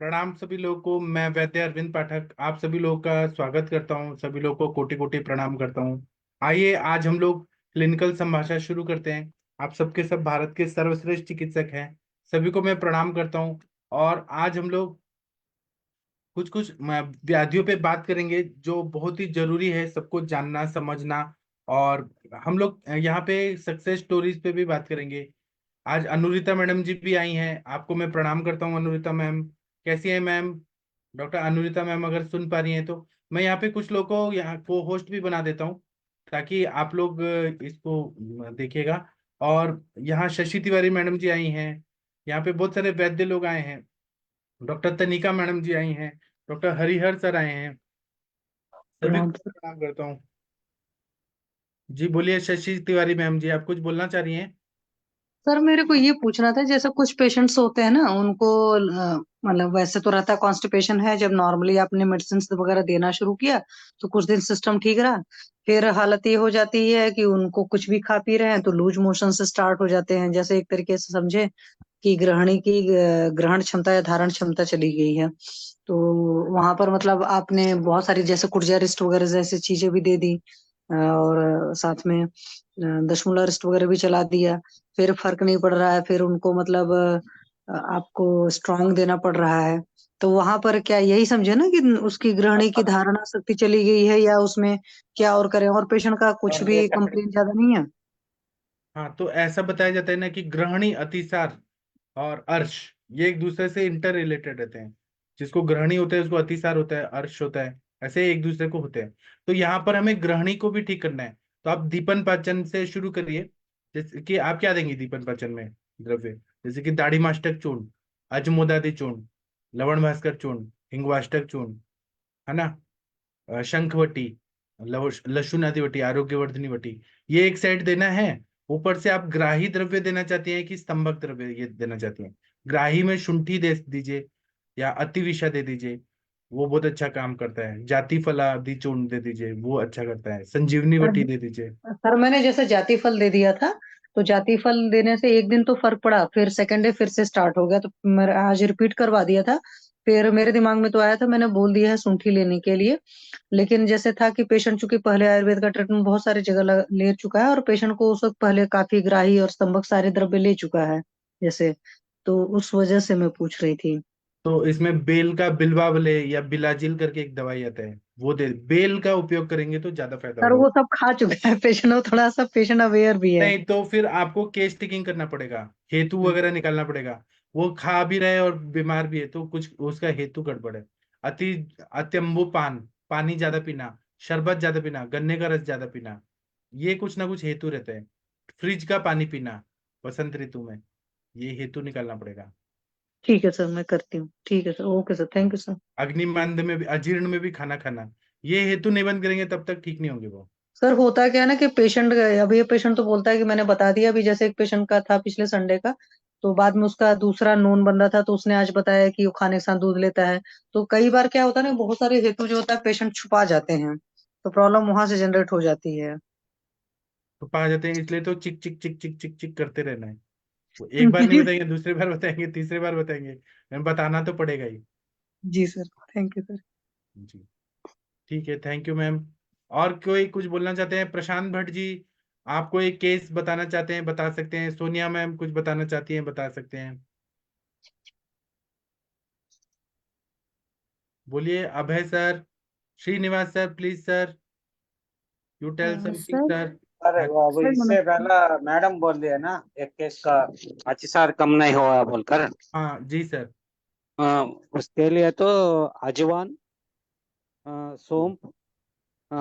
प्रणाम सभी लोगों को। मैं वैद्य अरविंद पाठक आप सभी लोगों का स्वागत करता हूं। सभी लोगों को कोटि कोटि प्रणाम करता हूं। आइए आज हम लोग क्लिनिकल संभाषण शुरू करते हैं। आप सबके सब भारत के सर्वश्रेष्ठ चिकित्सक हैं। सभी को मैं प्रणाम करता हूं। और आज हम लोग कुछ कुछ व्याधियों पे बात करेंगे जो बहुत ही जरूरी है सबको जानना समझना। और हम लोग यहाँ पे सक्सेस स्टोरीज पे भी बात करेंगे। आज अनुरिता मैडम जी भी आई हैं। आपको मैं प्रणाम करता हूँ अनुरिता मैम। कैसी है मैम? डॉक्टर अनुरिता मैम अगर सुन पा रही हैं तो मैं यहाँ पे कुछ लोगों को यहाँ को होस्ट भी बना देता हूँ ताकि आप लोग इसको देखिएगा। और यहाँ शशि तिवारी मैडम जी आई हैं। यहाँ पे बहुत सारे वैद्य लोग आए हैं। डॉक्टर तनिका मैडम जी आई हैं। डॉक्टर हरिहर सर आए हैं। सभी प्रणाम को सर। प्रणाम करता हूँ। जी बोलिए शशि तिवारी मैम जी, आप कुछ बोलना चाह रही हैं? सर मेरे को ये पूछना था, जैसे कुछ पेशेंट्स होते हैं ना, उनको मतलब वैसे तो रहता है कॉन्स्टिपेशन है, जब नॉर्मली आपने मेडिसिन वगैरह देना शुरू किया तो कुछ दिन सिस्टम ठीक रहा। फिर हालत ये हो जाती है कि उनको कुछ भी खा पी रहे हैं तो लूज मोशन से स्टार्ट हो जाते हैं। जैसे एक तरीके से समझे कि ग्रहणी की ग्रहण क्षमता या धारण क्षमता चली गई है। तो वहां पर मतलब आपने बहुत सारी जैसे कुर्जा रिस्ट वगैरह जैसी चीजें भी दे दी, और साथ में दशमूला रिस्ट वगैरह भी चला दिया। फिर फर्क नहीं पड़ रहा है, फिर उनको मतलब आपको स्ट्रांग देना पड़ रहा है। तो वहां पर क्या यही समझे ना कि उसकी ग्रहणी की धारणा शक्ति चली गई है, या उसमें क्या और करें? और पेशेंट का कुछ भी कंप्लेन ज्यादा नहीं है। हाँ, तो ऐसा बताया जाता है ना कि ग्रहणी अतिसार और अर्श ये एक दूसरे से इंटर रिलेटेड रहते हैं। जिसको ग्रहणी होता है उसको अतिसार होता है, अर्श होता है। ऐसे एक दूसरे को होते हैं। तो यहाँ पर हमें ग्रहणी को भी ठीक करना है। तो आप दीपन पाचन से शुरू करिए। जैसे कि आप क्या देंगे दीपन पाचन में द्रव्य? जैसे कि दाढ़ी मास्टक चूर्ण, अजमोदादि चूर्ण, लवण भास्कर चूर्ण, हिंगवाष्टक चूर्ण, है ना, शंखवटी, लशुनादि वटी, आरोग्यवर्धनी वटी, ये एक साइड देना है। ऊपर से आप ग्राही द्रव्य देना चाहती हैं कि स्तंभक द्रव्य ये देना चाहती हैं? ग्राही में शुंठी दे दीजिए या अतिविषा दे दीजिए, वो बहुत अच्छा काम करता है। जाति फलादि चूर्ण दे दीजिए, वो अच्छा करता है। संजीवनी वटी दे दीजिए। सर मैंने जैसे जाति फल दे दिया था, तो जाति फल देने से एक दिन तो फर्क पड़ा, फिर सेकेंड डे फिर से स्टार्ट हो गया। तो मैं आज रिपीट करवा दिया था। फिर मेरे दिमाग में तो आया था, मैंने बोल दिया है सूंठी लेने के लिए। लेकिन जैसे था कि पेशेंट चूंकि पहले आयुर्वेद का ट्रीटमेंट बहुत सारी जगह ले चुका है, और पेशेंट को उस वक्त पहले काफी ग्राही और स्तंभक सारे द्रव्य ले चुका है जैसे, तो उस वजह से मैं पूछ रही थी। तो इसमें बेल का बिल्वावले या बिलाजिल करके एक दवाई आता है, वो दे। बेल का उपयोग करेंगे तो ज्यादा फायदा सर होगा। वो सब खा चुका है पेशेंट, वो थोड़ा सा पेशेंट अवेयर भी है। नहीं तो फिर आपको केस टेकिंग करना पड़ेगा। हेतु वगैरह निकालना पड़ेगा। वो खा भी रहे और बीमार भी है तो कुछ उसका हेतु गड़बड़ है। अति अत्यंबु पान, पानी ज्यादा पीना, शरबत ज्यादा पीना, गन्ने का रस ज्यादा पीना, ये कुछ ना कुछ हेतु रहते हैं। फ्रिज का पानी पीना बसंत ऋतु में, ये हेतु निकालना पड़ेगा। ठीक है सर, मैं करती हूँ। ठीक है sir, okay sir, thank you sir. अग्निमांद में भी, अजीर्ण में भी खाना खाना, ये हेतु नहीं बंद करेंगे तब तक ठीक नहीं होंगे वो। सर होता क्या है ना कि पेशेंट, अभी ये पेशेंट तो बोलता है कि मैंने बता दिया। अभी जैसे एक पेशेंट का था पिछले संडे का, तो बाद में उसका दूसरा नोन बंदा था, तो उसने आज बताया कि वो खाने के साथ दूध लेता है। तो कई बार क्या होता है ना, बहुत सारे हेतु जो होता है पेशेंट छुपा जाते हैं, तो प्रॉब्लम वहां से जनरेट हो जाती है। तो पा जाते हैं, इसलिए तो चिक चिक चिक चिक चिक चिक करते रहना है। वो एक बार नहीं जी। बताएंगे, दूसरी बार बताएंगे, तीसरी बार बताएंगे। हमें बताना तो पड़ेगा ही। जी सर, थैंक यू सर। जी, ठीक है, थैंक यू मैम। और कोई कुछ बोलना चाहते हैं? प्रशांत भट्ट जी, आप कोई केस बताना चाहते हैं बता सकते हैं। सोनिया मैम कुछ बताना चाहती हैं बता सकते हैं। बोलिए Abhay sir, Srinivas sir, please sir, you tell something sir. Sir. अरे वो अब सर इससे नमस्ते। पहला मैडम बोल दिया ना, एक केस का अतिसार कम नहीं हुआ बोलकर। हाँ जी सर। अ, उसके लिए तो अजवान, सौंफ, अ,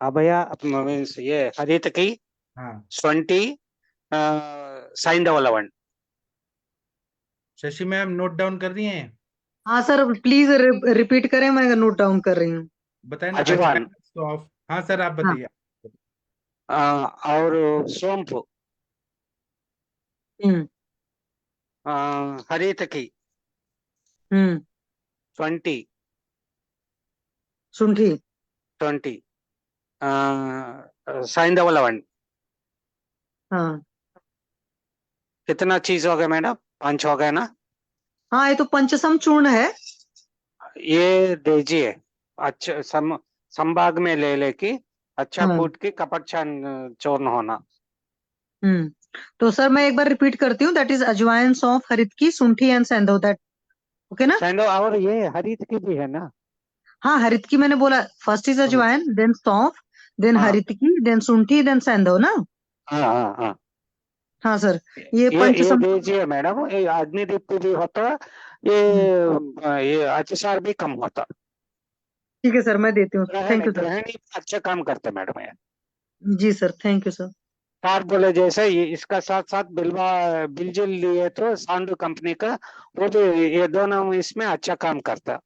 अभया मीन्स ये हरित की, हाँ, शुंठी, सैंधव लवण। शशि मैम नोट डाउन कर रही हैं? हाँ सर, प्लीज रिपीट करें, मैं नोट डाउन कर रही हूँ। बताए ना, अजवान, अजवाइन, सौंफ। हाँ सर आप हाँ। बताइए। अ, और सौंफ, हम्म। हरित की, हम्म। शुंठी, शुंठी। शुंठी, सैंधव लवण। हाँ। कितना चीज हो गया मैडम? पांच हो गया ना? हाँ, ये तो पंचसम चूर्ण है। ये दीजिए। अच्छा, संभाग में ले लेके अच्छा हाँ। फूट की कपरछान चूर्ण होना। तो सर मैं एक बार रिपीट करती हूँ, दैट इज अजवाइन, सौंफ, हरितकी, सुंठी एंड सेंधव, दैट ओके ना? सैंडो, और ये हरीत की भी है ना? हाँ, हरितकी मैंने बोला, फर्स्ट इज हाँ अजवाइन, देन सौंफ, देन हाँ हरितकी, देन सुंठी, देन सेंधव ना? हाँ हाँ हाँ। हाँ सर, ये ये पंचसम। दीजिए मैडम, ये अग्निदीप्ति भी होता, ये हम्म, ये अतिसार भी कम होता। ठीक है सर, मैं देती हूँ, ग्रहण थैंक यू सर। ग्रहणी अच्छा काम करते मैडम ये। जी सर, थैंक यू सर। साथ बोले जैसे ये इसका साथ साथ बिल्वा बिलजिल लिए तो सांडू कंपनी का, वो भी ये दोनों इसमें अच्छा काम करता।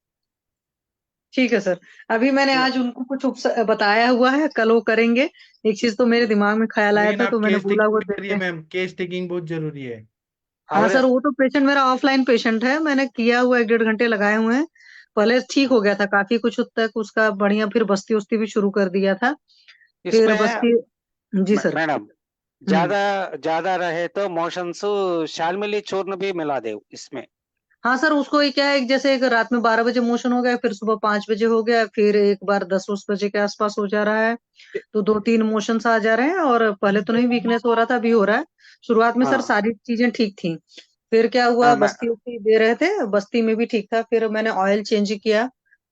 ठीक है सर, अभी मैंने आज उनको कुछ बताया हुआ है, कल वो करेंगे। एक चीज तो मेरे दिमाग में ख्याल आया लेकिन था, आप तो मैंने केस बोला टेकिंग वो भी देते करिए हैं। मैम, केस टेकिंग बहुत जरूरी है। हाँ और सर, वो तो पेशेंट मेरा ऑफलाइन पेशेंट है, मैंने किया हुआ 1-1.5 घंटे लगाए हुए हैं। पहले ठीक हो गया था काफी कुछ हद तक उसका बढ़िया, फिर बस्ती उस्ती भी शुरू कर दिया था। फिर इसमें बस्ती। जी सर। मैडम, हम्म। ज्यादा ज्यादा रहे तो मोशंस शालमिली चूर्ण भी मिला दे इसमें। हाँ सर, उसको ये क्या है, जैसे एक रात में 12 बजे मोशन हो गया, फिर सुबह 5 बजे हो गया, फिर एक बार 10-10 बजे के आसपास हो जा रहा है। तो 2-3 मोशंस आ जा रहे हैं, और पहले तो नहीं वीकनेस हो रहा था, अभी हो रहा है। शुरुआत में सर हाँ सारी चीजें ठीक थी। फिर क्या हुआ, हाँ बस्ती उस्ती दे रहे थे, बस्ती में भी ठीक था, फिर मैंने ऑयल चेंज किया,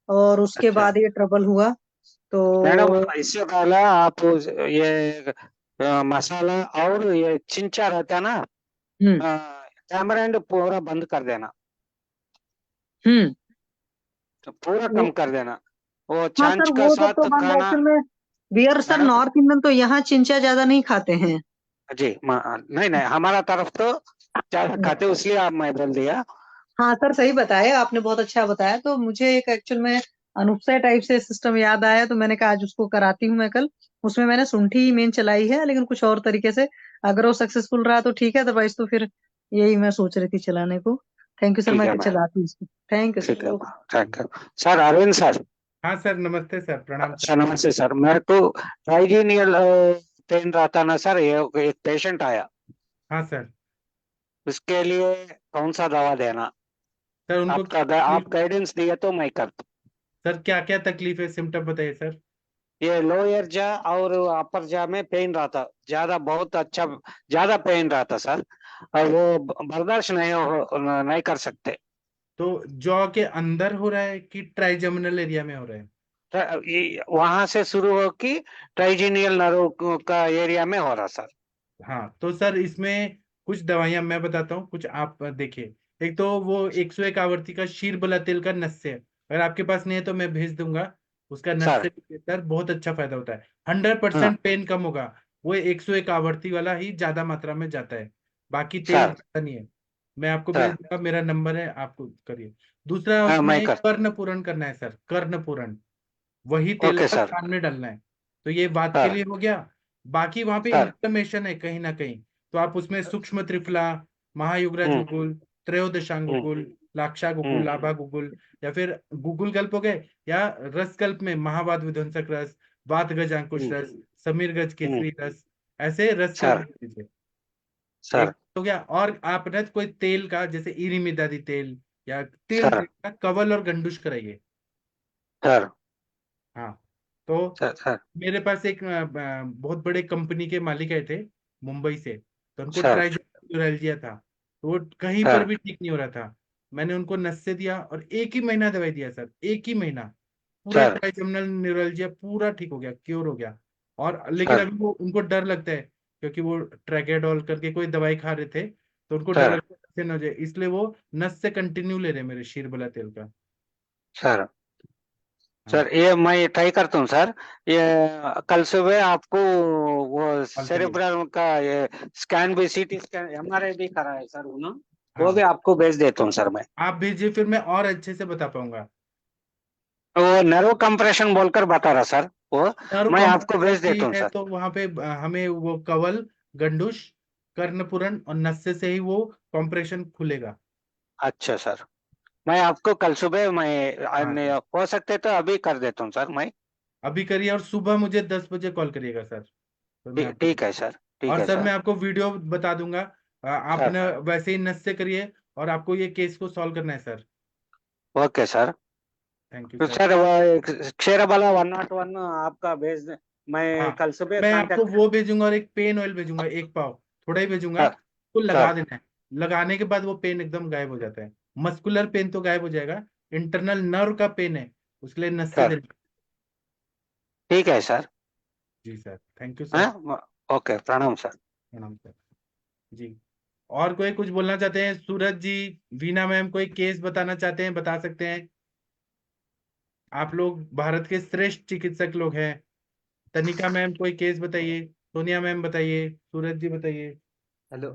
और उसके अच्छा बाद ये ट्रबल हुआ। मैडम, तो इससे पहले आप ये मसाला और ये चिंचा रहता ना, हम्म। टैमरिंड पूरा बंद कर देना, हम्म। तो पूरा वो, कम कर देना। वो हाँ सर, छाछ का वो सब तो साथ बंद खाना। एक्चुअल में। बियर सर, मैडम नॉर्थ इंडियन तो यहाँ चिंचा ज्यादा नहीं खाते हैं। जी, नहीं नहीं, हमारा तरफ तो ज्यादा खाते, इसलिए आप मैं बोल दिया। हाँ सर, सही बताया आपने, बहुत अच्छा बताया। तो मुझे एक एक्चुअल में अनुपसा टाइप से सिस्टम याद आया, तो मैंने कहा आज उसको कराती हूँ मैं कल। उसमें मैंने सुंठी ही मेन चलाई है, लेकिन कुछ और तरीके से अगर वो सक्सेसफुल रहा तो ठीक है, अदरवाइज तो फिर यही मैं सोच रही थी चलाने को। थैंक यू सर, ठीक मैं है मैम, चलाती हूँ इसको। थैंक यू ठीक सर, है okay. Ma'am, thank you. Sir Arvind sir. हाँ सर, नमस्ते सर, प्रणाम सर। सर नमस्ते सर, मेरे को ट्राइजीनियल पेन रहता ना सर, ये एक पेशेंट आया, हाँ सर। उसके लिए कौन सा दवा देना? सर उनको आप गाइडेंस दिए तो मैं कर। सर क्या क्या तकलीफ है, सिम्टम बताइए सर। ये लोअर जा और अपर जा में पेन रहता, ज्यादा बहुत अच्छा, ज्यादा पेन रहता सर, और वो बर्दाश्त नहीं कर सकते। तो जॉ के अंदर हो रहा है कि ट्राइजेमिनल एरिया में हो रहा है? वहां से शुरू हो कि ट्राइजीनियल नर्व का एरिया में हो रहा सर। हाँ तो सर इसमें कुछ दवाइयां मैं बताता हूँ, कुछ आप देखिए। एक तो वो 101 आवर्ती का शीर बला तेल का नस्य है, अगर आपके पास नहीं है तो मैं भेज दूंगा। उसका सर नस्य सर बहुत अच्छा फायदा होता है, हंड्रेड हाँ परसेंट पेन कम होगा। वो 101 आवर्ती वाला ही ज्यादा मात्रा में जाता है, बाकी तेल सर जाता नहीं है। मैं आपको भेज सर दूंगा, मेरा नंबर है, आपको करिए। दूसरा हाँ उसमें मैं कर। कर्ण पूरण करना है सर, कर्ण पूरण, वही तेल ओके का सर। कान में डालना है। तो ये बात के सर लिए हो गया। बाकी वहां पे सर इन्फ्लेमेशन है कहीं ना कहीं, तो आप उसमें सूक्ष्म त्रिफला, महायुगराज हम्म गुगुल, त्रयोदशांग हम्म गुगुल, लाक्षा गुगुल, हम्म लाभा गुगुल, या फिर गुगुल गल्प हो गए, या रस कल्प में महावात विध्वंसक रस, वात गज अंकुश हम्म रस, समीर गज हम्म, केसरी रस, ऐसे रस कल्प सर दीजिए। सर एक हो गया। और आप ना कोई तेल का, जैसे इरिमिदादी तेल या तिल सर तेल का कवल और गंडुश कराइए। सर हाँ तो सर सर मेरे पास एक बहुत बड़े कंपनी के मालिक आए थे मुंबई से, तो उनको सर ट्राइजेमिनल था, तो वो कहीं पर सर भी ठीक नहीं हो रहा था। मैंने उनको नस्से दिया और एक ही महीना दवाई दिया सर, एक ही महीना, पूरा सर ट्राइजेमिनल न्यूरल्जिया पूरा ठीक हो गया, क्योर हो गया। और लेकिन सर अभी वो उनको डर लगता है, क्योंकि वो ट्रैकेडोल करके कोई दवाई खा रहे थे, तो उनको डर सर लगता है नस से न हो जाए, इसलिए वो नस से कंटिन्यू ले रहे हैं मेरे शीरबला तेल का। सर हाँ, सर ये मैं ट्राई करता हूँ सर। ये कल सुबह आपको वो कॉल करिए। सेरेब्रल का ये स्कैन भी, सीटी स्कैन, एमआरआई भी करा है सर उन्होंने, वो भी हाँ, आपको भेज देता हूँ सर मैं। आप भेजिए, फिर मैं और अच्छे से बता पाऊंगा। वो नर्व कंप्रेशन बोलकर बता रहा सर वो, नर्व मैं आपको कॉम्प्रेशन भेज भी देता हूँ है सर। तो वहां पे हमें वो कवल, गंडुश, कर्णपुरन और नस्य से ही वो कॉम्प्रेशन खुलेगा। अच्छा सर, मैं आपको कल सुबह हाँ सर, हो सकते तो अभी कर देता हूँ सर मैं। अभी करिए, और सुबह मुझे 10 बजे कॉल करिएगा सर, तो मैं आपको। ठीक है सर, ठीक और है सर सर। मैं आपको वीडियो बता दूंगा, आप सर ना वैसे ही नस से करिए, और आपको ये केस को सॉल्व करना है sir. Okay sir. Thank you तो सर। सर वो क्षेत्रफल 101 आपका भेज दे, मैं हाँ, कल सुबह मैं आपको कांटेक्ट। वो भेजूंगा और एक पेन ऑयल भेजूंगा, एक पाव, थोड़ा ही भेजूंगा, सर उसको लगा सर देना है। लगाने के बाद वो पेन एकदम गायब हो जाता है। मस्कुलर पेन तो गायब हो जाएगा, इंटरनल नर्व का पेन है, उसके लिए नसें सर देना। ठीक है सर। जी सर, थैंक यू सर। हाँ ओके, प्रणाम सर। प्रणाम सर। जी, और कोई कुछ बोलना चाहते हैं? सूरज जी, वीना मैम कोई केस बताना चाहते हैं, बता सकते हैं। आप लोग भारत के श्रेष्ठ चिकित्सक लोग हैं। तनिका मैम कोई केस बताइए, सोनिया मैम बताइए, सूरज जी बताइए। हेलो।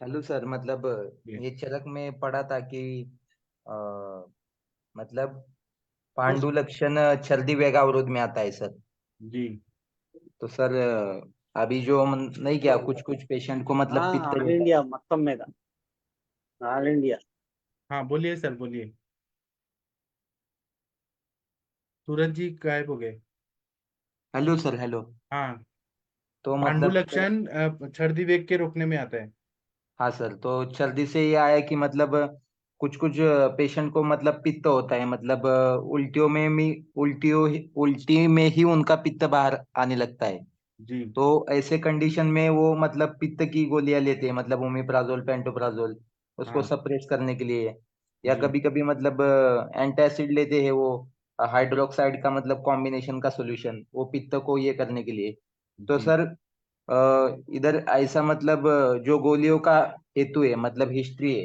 हेलो सर, मतलब जी ये चरक में पढ़ा था कि अ, मतलब कुछ। पांडु लक्षण छर्दी वेग अवरोध में आता है सर। जी तो सर अभी जो नहीं क्या कुछ कुछ पेशेंट को मतलब पित्त ఆల్ रहता ఇండియా है। మొత్తం మీద, ఆల్ ఇండియా। हाँ, बोलिए सर, बोलिए। सूरज जी गायब हो गए। Hello sir, hello. हाँ, तो पांडु मतलब लक्षण छर्दी वेग के रोकने में आता है। हाँ सर, तो छर्दी से ये आया कि मतलब कुछ कुछ पेशेंट को मतलब पित्त होता है, मतलब उल्टी में ही उनका पित्त बाहर आने लगता है। जी तो ऐसे कंडीशन में वो मतलब पित्त की गोलियां लेते हैं, मतलब ओमिप्राजोल, पेंटोप्राजोल, उसको हाँ। सप्रेस करने के लिए। या जी कभी कभी मतलब एंटासिड लेते हैं वो, हाइड्रोक्साइड का मतलब कॉम्बिनेशन का सॉल्यूशन, वो पित्त को ये करने के लिए। तो जी, सर इधर ऐसा मतलब जो गोलियों का हेतु है, मतलब हिस्ट्री है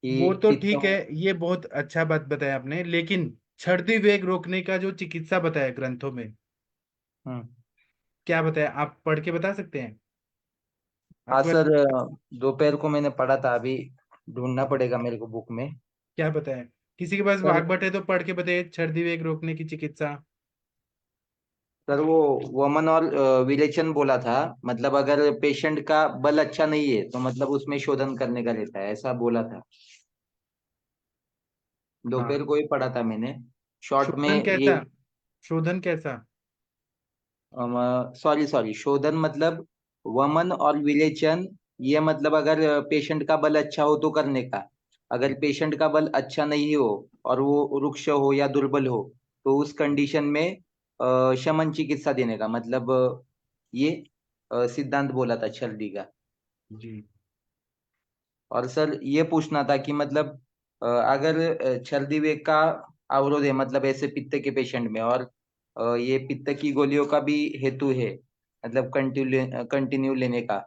वो कि तो पित्त। ठीक है, ये बहुत अच्छा बात बताया आपने, लेकिन छर्दी वेग रोकने का जो चिकित्सा बताया ग्रंथों में, हम्म। क्या बताया, आप पढ़ के बता सकते हैं? हाँ आपको सर, दोपहर को मैंने पढ़ा था, अभी ढूंढना पड़ेगा मेरे को बुक में। क्या बताया? किसी के पास सर वाग्भट है तो पढ़ के बताइए, छर्दी वेग रोकने की चिकित्सा। सर वो वमन और विरेचन बोला था, मतलब अगर पेशेंट का बल अच्छा नहीं है तो मतलब उसमें शोधन करने का रहता है, ऐसा बोला था। हाँ, दोपहर को ही पढ़ा था मैंने, शॉर्ट में शोधन ये। कैसा? शोधन कैसा? सॉरी सॉरी, शोधन मतलब वमन और विरेचन, ये मतलब अगर पेशेंट का बल अच्छा हो तो करने का। अगर पेशेंट का बल अच्छा नहीं हो और वो रुक्ष हो या दुर्बल हो, तो उस कंडीशन में शमन चिकित्सा देने का, मतलब ये सिद्धांत बोला था छर्दी का। जी और सर ये पूछना था कि मतलब अगर छर्दी वेग का अवरोध है, मतलब ऐसे पित्त के पेशेंट में, और ये पित्त की गोलियों का भी हेतु है, मतलब कंटिन्यू लेने का,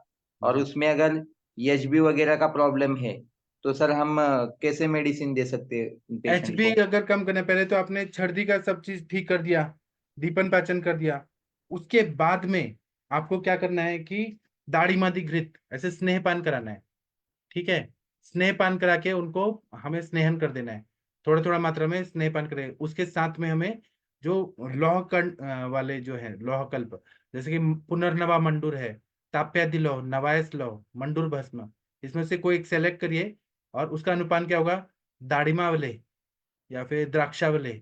और जी। उसमें अगर एचबी वगैरह का प्रॉब्लम है, तो सर हम कैसे मेडिसिन दे सकते हैं पेशेंट एचबी को। अगर कम करने, पहले तो आपने छर्दी का सब चीज ठीक कर दिया, दीपन पाचन कर दिया, उसके बाद में आपको क्या करना है कि दाढ़ी मादी घृत ऐसे स्नेहपान कराना है। ठीक है, स्नेहपान करा के उनको हमें स्नेहन कर देना है, थोड़ा थोड़ा मात्रा में स्नेहपान करें। उसके साथ में हमें जो लौह कण वाले जो है लौह कल्प, जैसे कि पुनर्नवा मंडूर है, ताप्यादि लौह, नवायस लौह, मंडूर भस्म, इसमें से कोई एक सेलेक्ट करिए, और उसका अनुपान क्या होगा, दाढ़िमा वाले या फिर द्राक्षा वाले,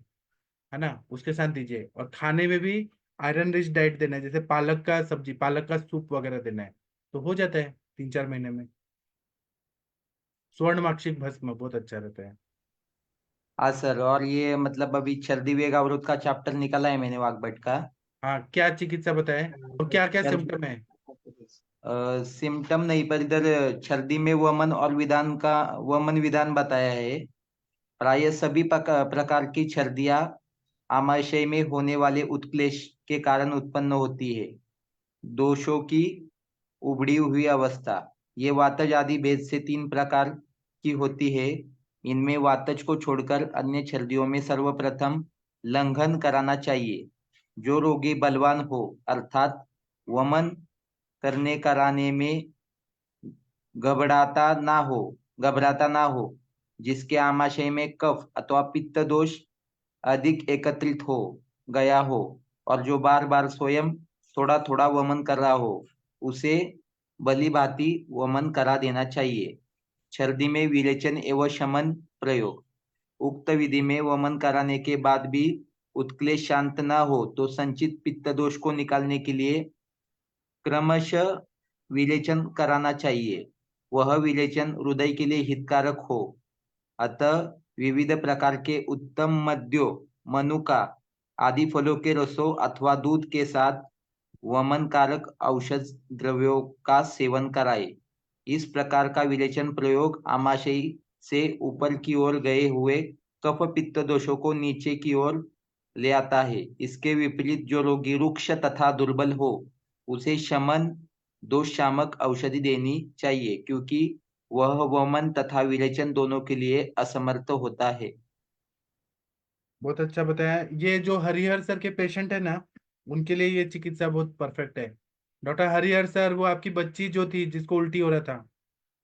है ना, उसके साथ दीजिए। और खाने में भी आयरन रिच डाइट देना है, जैसे पालक का सब्जी, पालक का सूप वगैरह देना है, तो हो जाता है 3-4 महीने में। स्वर्ण माक्षिक भस्म बहुत अच्छा रहता है। हाँ सर, और ये मतलब अभी छर्दी वेग अवरोध का चैप्टर निकाला है मैंने वाग्भट का। हाँ, क्या चिकित्सा बताए और क्या क्या सर सिम्टम है? सिम्टम नहीं, पर इधर छर्दी में वमन विधान बताया है। प्राय सभी प्रकार की छर्दियाँ आमाशय में होने वाले उत्क्लेश के कारण उत्पन्न होती है। दोषों की उभड़ी हुई अवस्था, ये वातज आदि भेद से 3 प्रकार की होती है। इनमें वातज को छोड़कर अन्य छर्दियों में सर्वप्रथम लंघन कराना चाहिए। जो रोगी बलवान हो, अर्थात वमन करने कराने में घबराता ना हो, जिसके आमाशय में कफ अथवा पित्त दोष अधिक एकत्रित हो गया हो, और जो बार बार स्वयं थोड़ा थोड़ा वमन कर रहा हो, उसे भली भांति वमन करा देना चाहिए। छर्दी में विरेचन एवं शमन प्रयोग, उक्त विधि में वमन कराने के बाद भी उत्क्लेश शांत न हो तो संचित पित्त दोष को निकालने के लिए क्रमशः विरेचन कराना चाहिए। वह विरेचन हृदय के लिए हितकारक हो, अतः विविध प्रकार के उत्तम मद्यों, मनुका आदि फलों के रसों अथवा दूध के साथ वमन कारक औषध द्रव्यों का सेवन कराए। इस प्रकार का विरेचन प्रयोग आमाशय से ऊपर की ओर गए हुए कफ पित्त दोषों को नीचे की ओर ले आता है। इसके विपरीत जो रोगी रुक्ष तथा दुर्बल हो उसे शमन दोष शामक औषधि देनी चाहिए, क्योंकि वह वमन तथा विरेचन दोनों के लिए असमर्थ होता है। बहुत अच्छा बताया। ये जो हरिहर सर के पेशेंट है ना, उनके लिए ये चिकित्सा बहुत परफेक्ट है। डॉक्टर हरिहर सर, वो आपकी बच्ची जो थी जिसको उल्टी हो रहा था,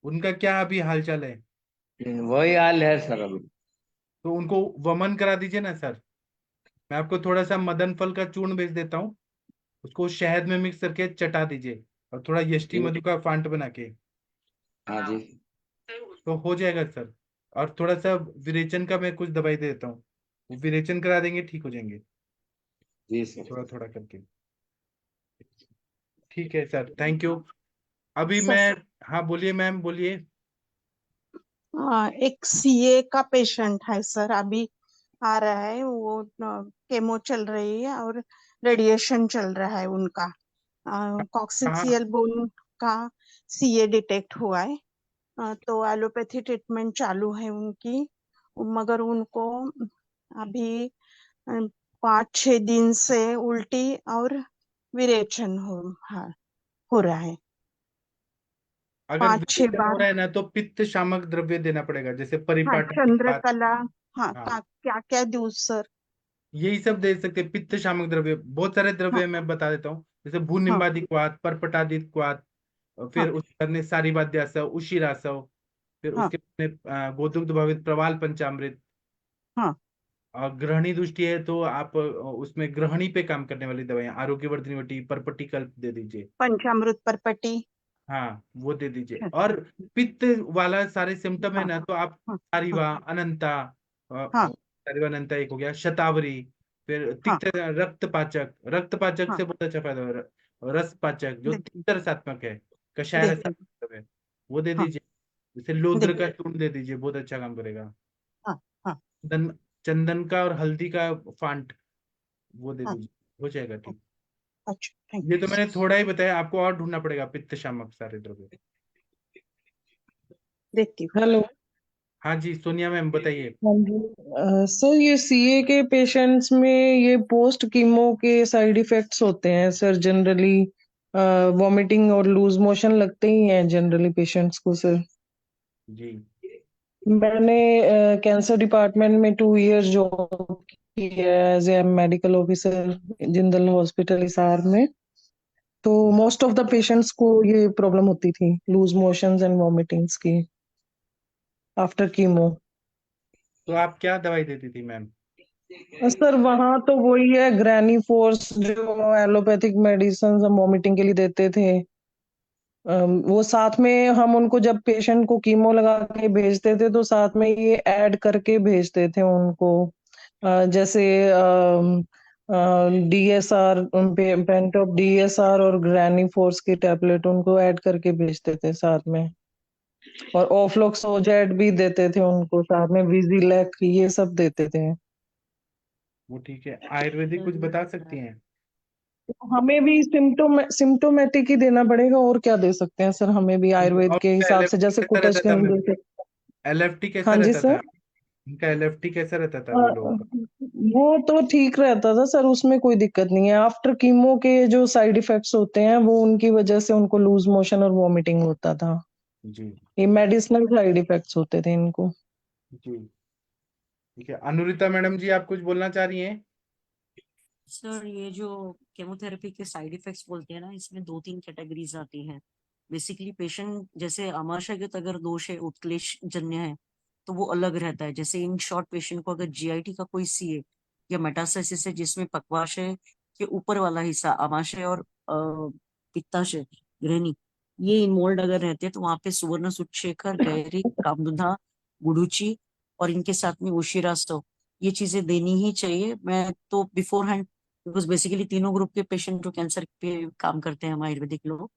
उनका क्या अभी हालचाल है? वही हाल है सर अभी। तो उनको वमन करा दीजिए ना सर। मैं आपको थोड़ा सा मदन फल का चूर्ण भेज देता हूँ, उसको शहद में मिक्स करके चटा दीजिए, और थोड़ा यष्टि जी। मधु का फांट बना के, हाँ जी। तो हो जाएगा सर। और थोड़ा सा विरेचन का मैं कुछ दवाई दे देता हूँ, वो विरेचन करा देंगे, ठीक हो जाएंगे जी सर। थोड़ा थोड़ा करके। ठीक है सर, थैंक यू। अभी सर, मैं, हाँ बोलिए मैम, बोलिए। एक सीए का पेशेंट है सर, अभी आ रहा है। वो केमो चल रही है और रेडिएशन चल रहा है उनका। कहाँ? कॉक्सिक्सियल बोन का सीए डिटेक्ट हुआ है। तो एलोपैथी ट्रीटमेंट चालू है उनकी, मगर उनको अभी 5-6 दिन से उल्टी और विरेचन हो रहा है। अगर 5-6 विरेचन हो बार। रहा है ना, तो पित्त शामक द्रव्य देना पड़ेगा, जैसे हाँ, परिपाटी की बात। चंद्रकला। हाँ, हाँ, क्या क्या दूं सर? यही सब दे सकते हैं। पित्त शामक द्रव्य, बहुत सारे हाँ, द्रव्य मैं बता देता हूँ, जैसे हाँ, भूनिम्बादिक क्वाथ, परपटादिक क्वाथ, और फिर हाँ, उसके बाद में सारीवाद्यासव, उशिरासव, फिर हाँ, उसके बाद में गोदुग्ध भावित प्रवाल पंचामृत। हाँ। और ग्रहणी दृष्टि है तो आप उसमें ग्रहणी पे काम करने वाली दवाइयाँ, आरोग्यवर्धिनी वटी, परपटिकल्प दे दीजिए। पंचामृत परपटी। हाँ, वो दे दीजिए। अच्छा। और पित्त वाला सारे सिम्टम है हाँ, ना, तो आप हाँ, हाँ, सारिवा अनंता, हाँ, सारिवा अनंता एक हो गया, शतावरी, फिर हाँ, तिक्त रक्तपाचक, रक्तपाचक हाँ। से बहुत अच्छा फायदा हो रहा है। रसपाचक जो देख तिक्त रसात्मक है, कषाय देख देख। रसात्मक है, वो दे हाँ, दीजिए। जैसे लोद्र देख। का चूर्ण दे दीजिए, बहुत अच्छा काम करेगा। हाँ, हाँ, चंदन, चंदन का और हल्दी का फांट, वो दे हाँ। दीजिए, हो जाएगा ठीक। अच्छा, थैंक ये यू तो मैंने सर। थोड़ा ही बताया, आपको और ढूंढना पड़ेगा पित्त शामक सारे द्रव्य। देखती हूँ। हेलो। हाँ जी सोनिया मैम, बताइए। हाँ जी। सर, ये सीए के पेशेंट्स में ये पोस्ट कीमो के साइड इफेक्ट्स होते हैं सर, जनरली वॉमिटिंग और लूज मोशन लगते ही हैं जनरली पेशेंट्स को सर। जी। मैंने कैंसर डिपार्टमेंट में 2 इयर्स जॉब की है as a medical officer Jindal hospital Hisar में। तो मोस्ट ऑफ द पेशेंट्स को ये प्रॉब्लम होती थी, लूज मोशंस एंड वॉमिटिंग्स की आफ्टर कीमो। तो आप क्या दवाई देती थी मैम? सर वहां तो वही है, ग्रैनी फोर्स जो एलोपैथिक मेडिसिन हम वॉमिटिंग के लिए देते थे। वो साथ में हम उनको जब पेशेंट को कीमो लगा के भेजते थे तो साथ में ये ऐड करके भेजते थे उनको। जैसे डीएसआर, पेंटॉप डीएसआर और ग्रैनी फोर्स की टैबलेट उनको ऐड करके भेजते थे साथ में। और ऑफ्लोक्सोजेड भी देते थे उनको साथ में, विजिलेक, ये सब देते थे। वो ठीक है, आयुर्वेदिक कुछ बता सकती हैं? हमें भी सिम्टोमेटिक ही देना पड़ेगा, और क्या दे सकते हैं सर, हमें भी ठीक है। आयुर्वेद और के उनका हिसाब से, एलएफटी जैसे कैसा रहता था कुटचगंध मैम? दे सकते। एलएफटी कैसा हाँ जी रहता था? सर। उनका एलएफटी कैसा रहता था अ, वो लोगों का? वो तो ठीक रहता था सर, उसमें कोई दिक्कत नहीं है। आफ्टर कीमो के जो साइड इफेक्ट्स होते हैं वो उनकी वजह से उनको लूज मोशन और वॉमिटिंग होता था। जी। ये मेडिसिनल साइड इफेक्ट्स होते थे इनको। जी ठीक है। अनुरिता मैडम जी, आप कुछ बोलना चाह रही हैं? सर, ये जो केमोथेरेपी के साइड इफेक्ट्स बोलते हैं ना, इसमें 2-3 कैटेगरीज आती हैं। बेसिकली पेशेंट जैसे आमाशयगत अगर दोष है, उत्क्लेश जन्य है, तो वो अलग रहता है। जैसे इन शॉर्ट पेशेंट को अगर जीआईटी का कोई सीए या मेटास्टेसिस है जिसमें पक्वाशय के ऊपर वाला हिस्सा आमाशय और पित्ताशय, ग्रहणी, ये इन्वॉल्व अगर रहते हैं, तो वहां पे सुवर्ण सुक्षेखर, गैरिक, कामदुधा, गुडुची और इनके साथ में उशिरास्तव, ये चीजें देनी ही चाहिए। मैं तो बिफोर हैंड, बिकॉज बेसिकली तीनों ग्रुप के पेशेंट जो कैंसर पे काम करते हैं हम आयुर्वेदिक लोग,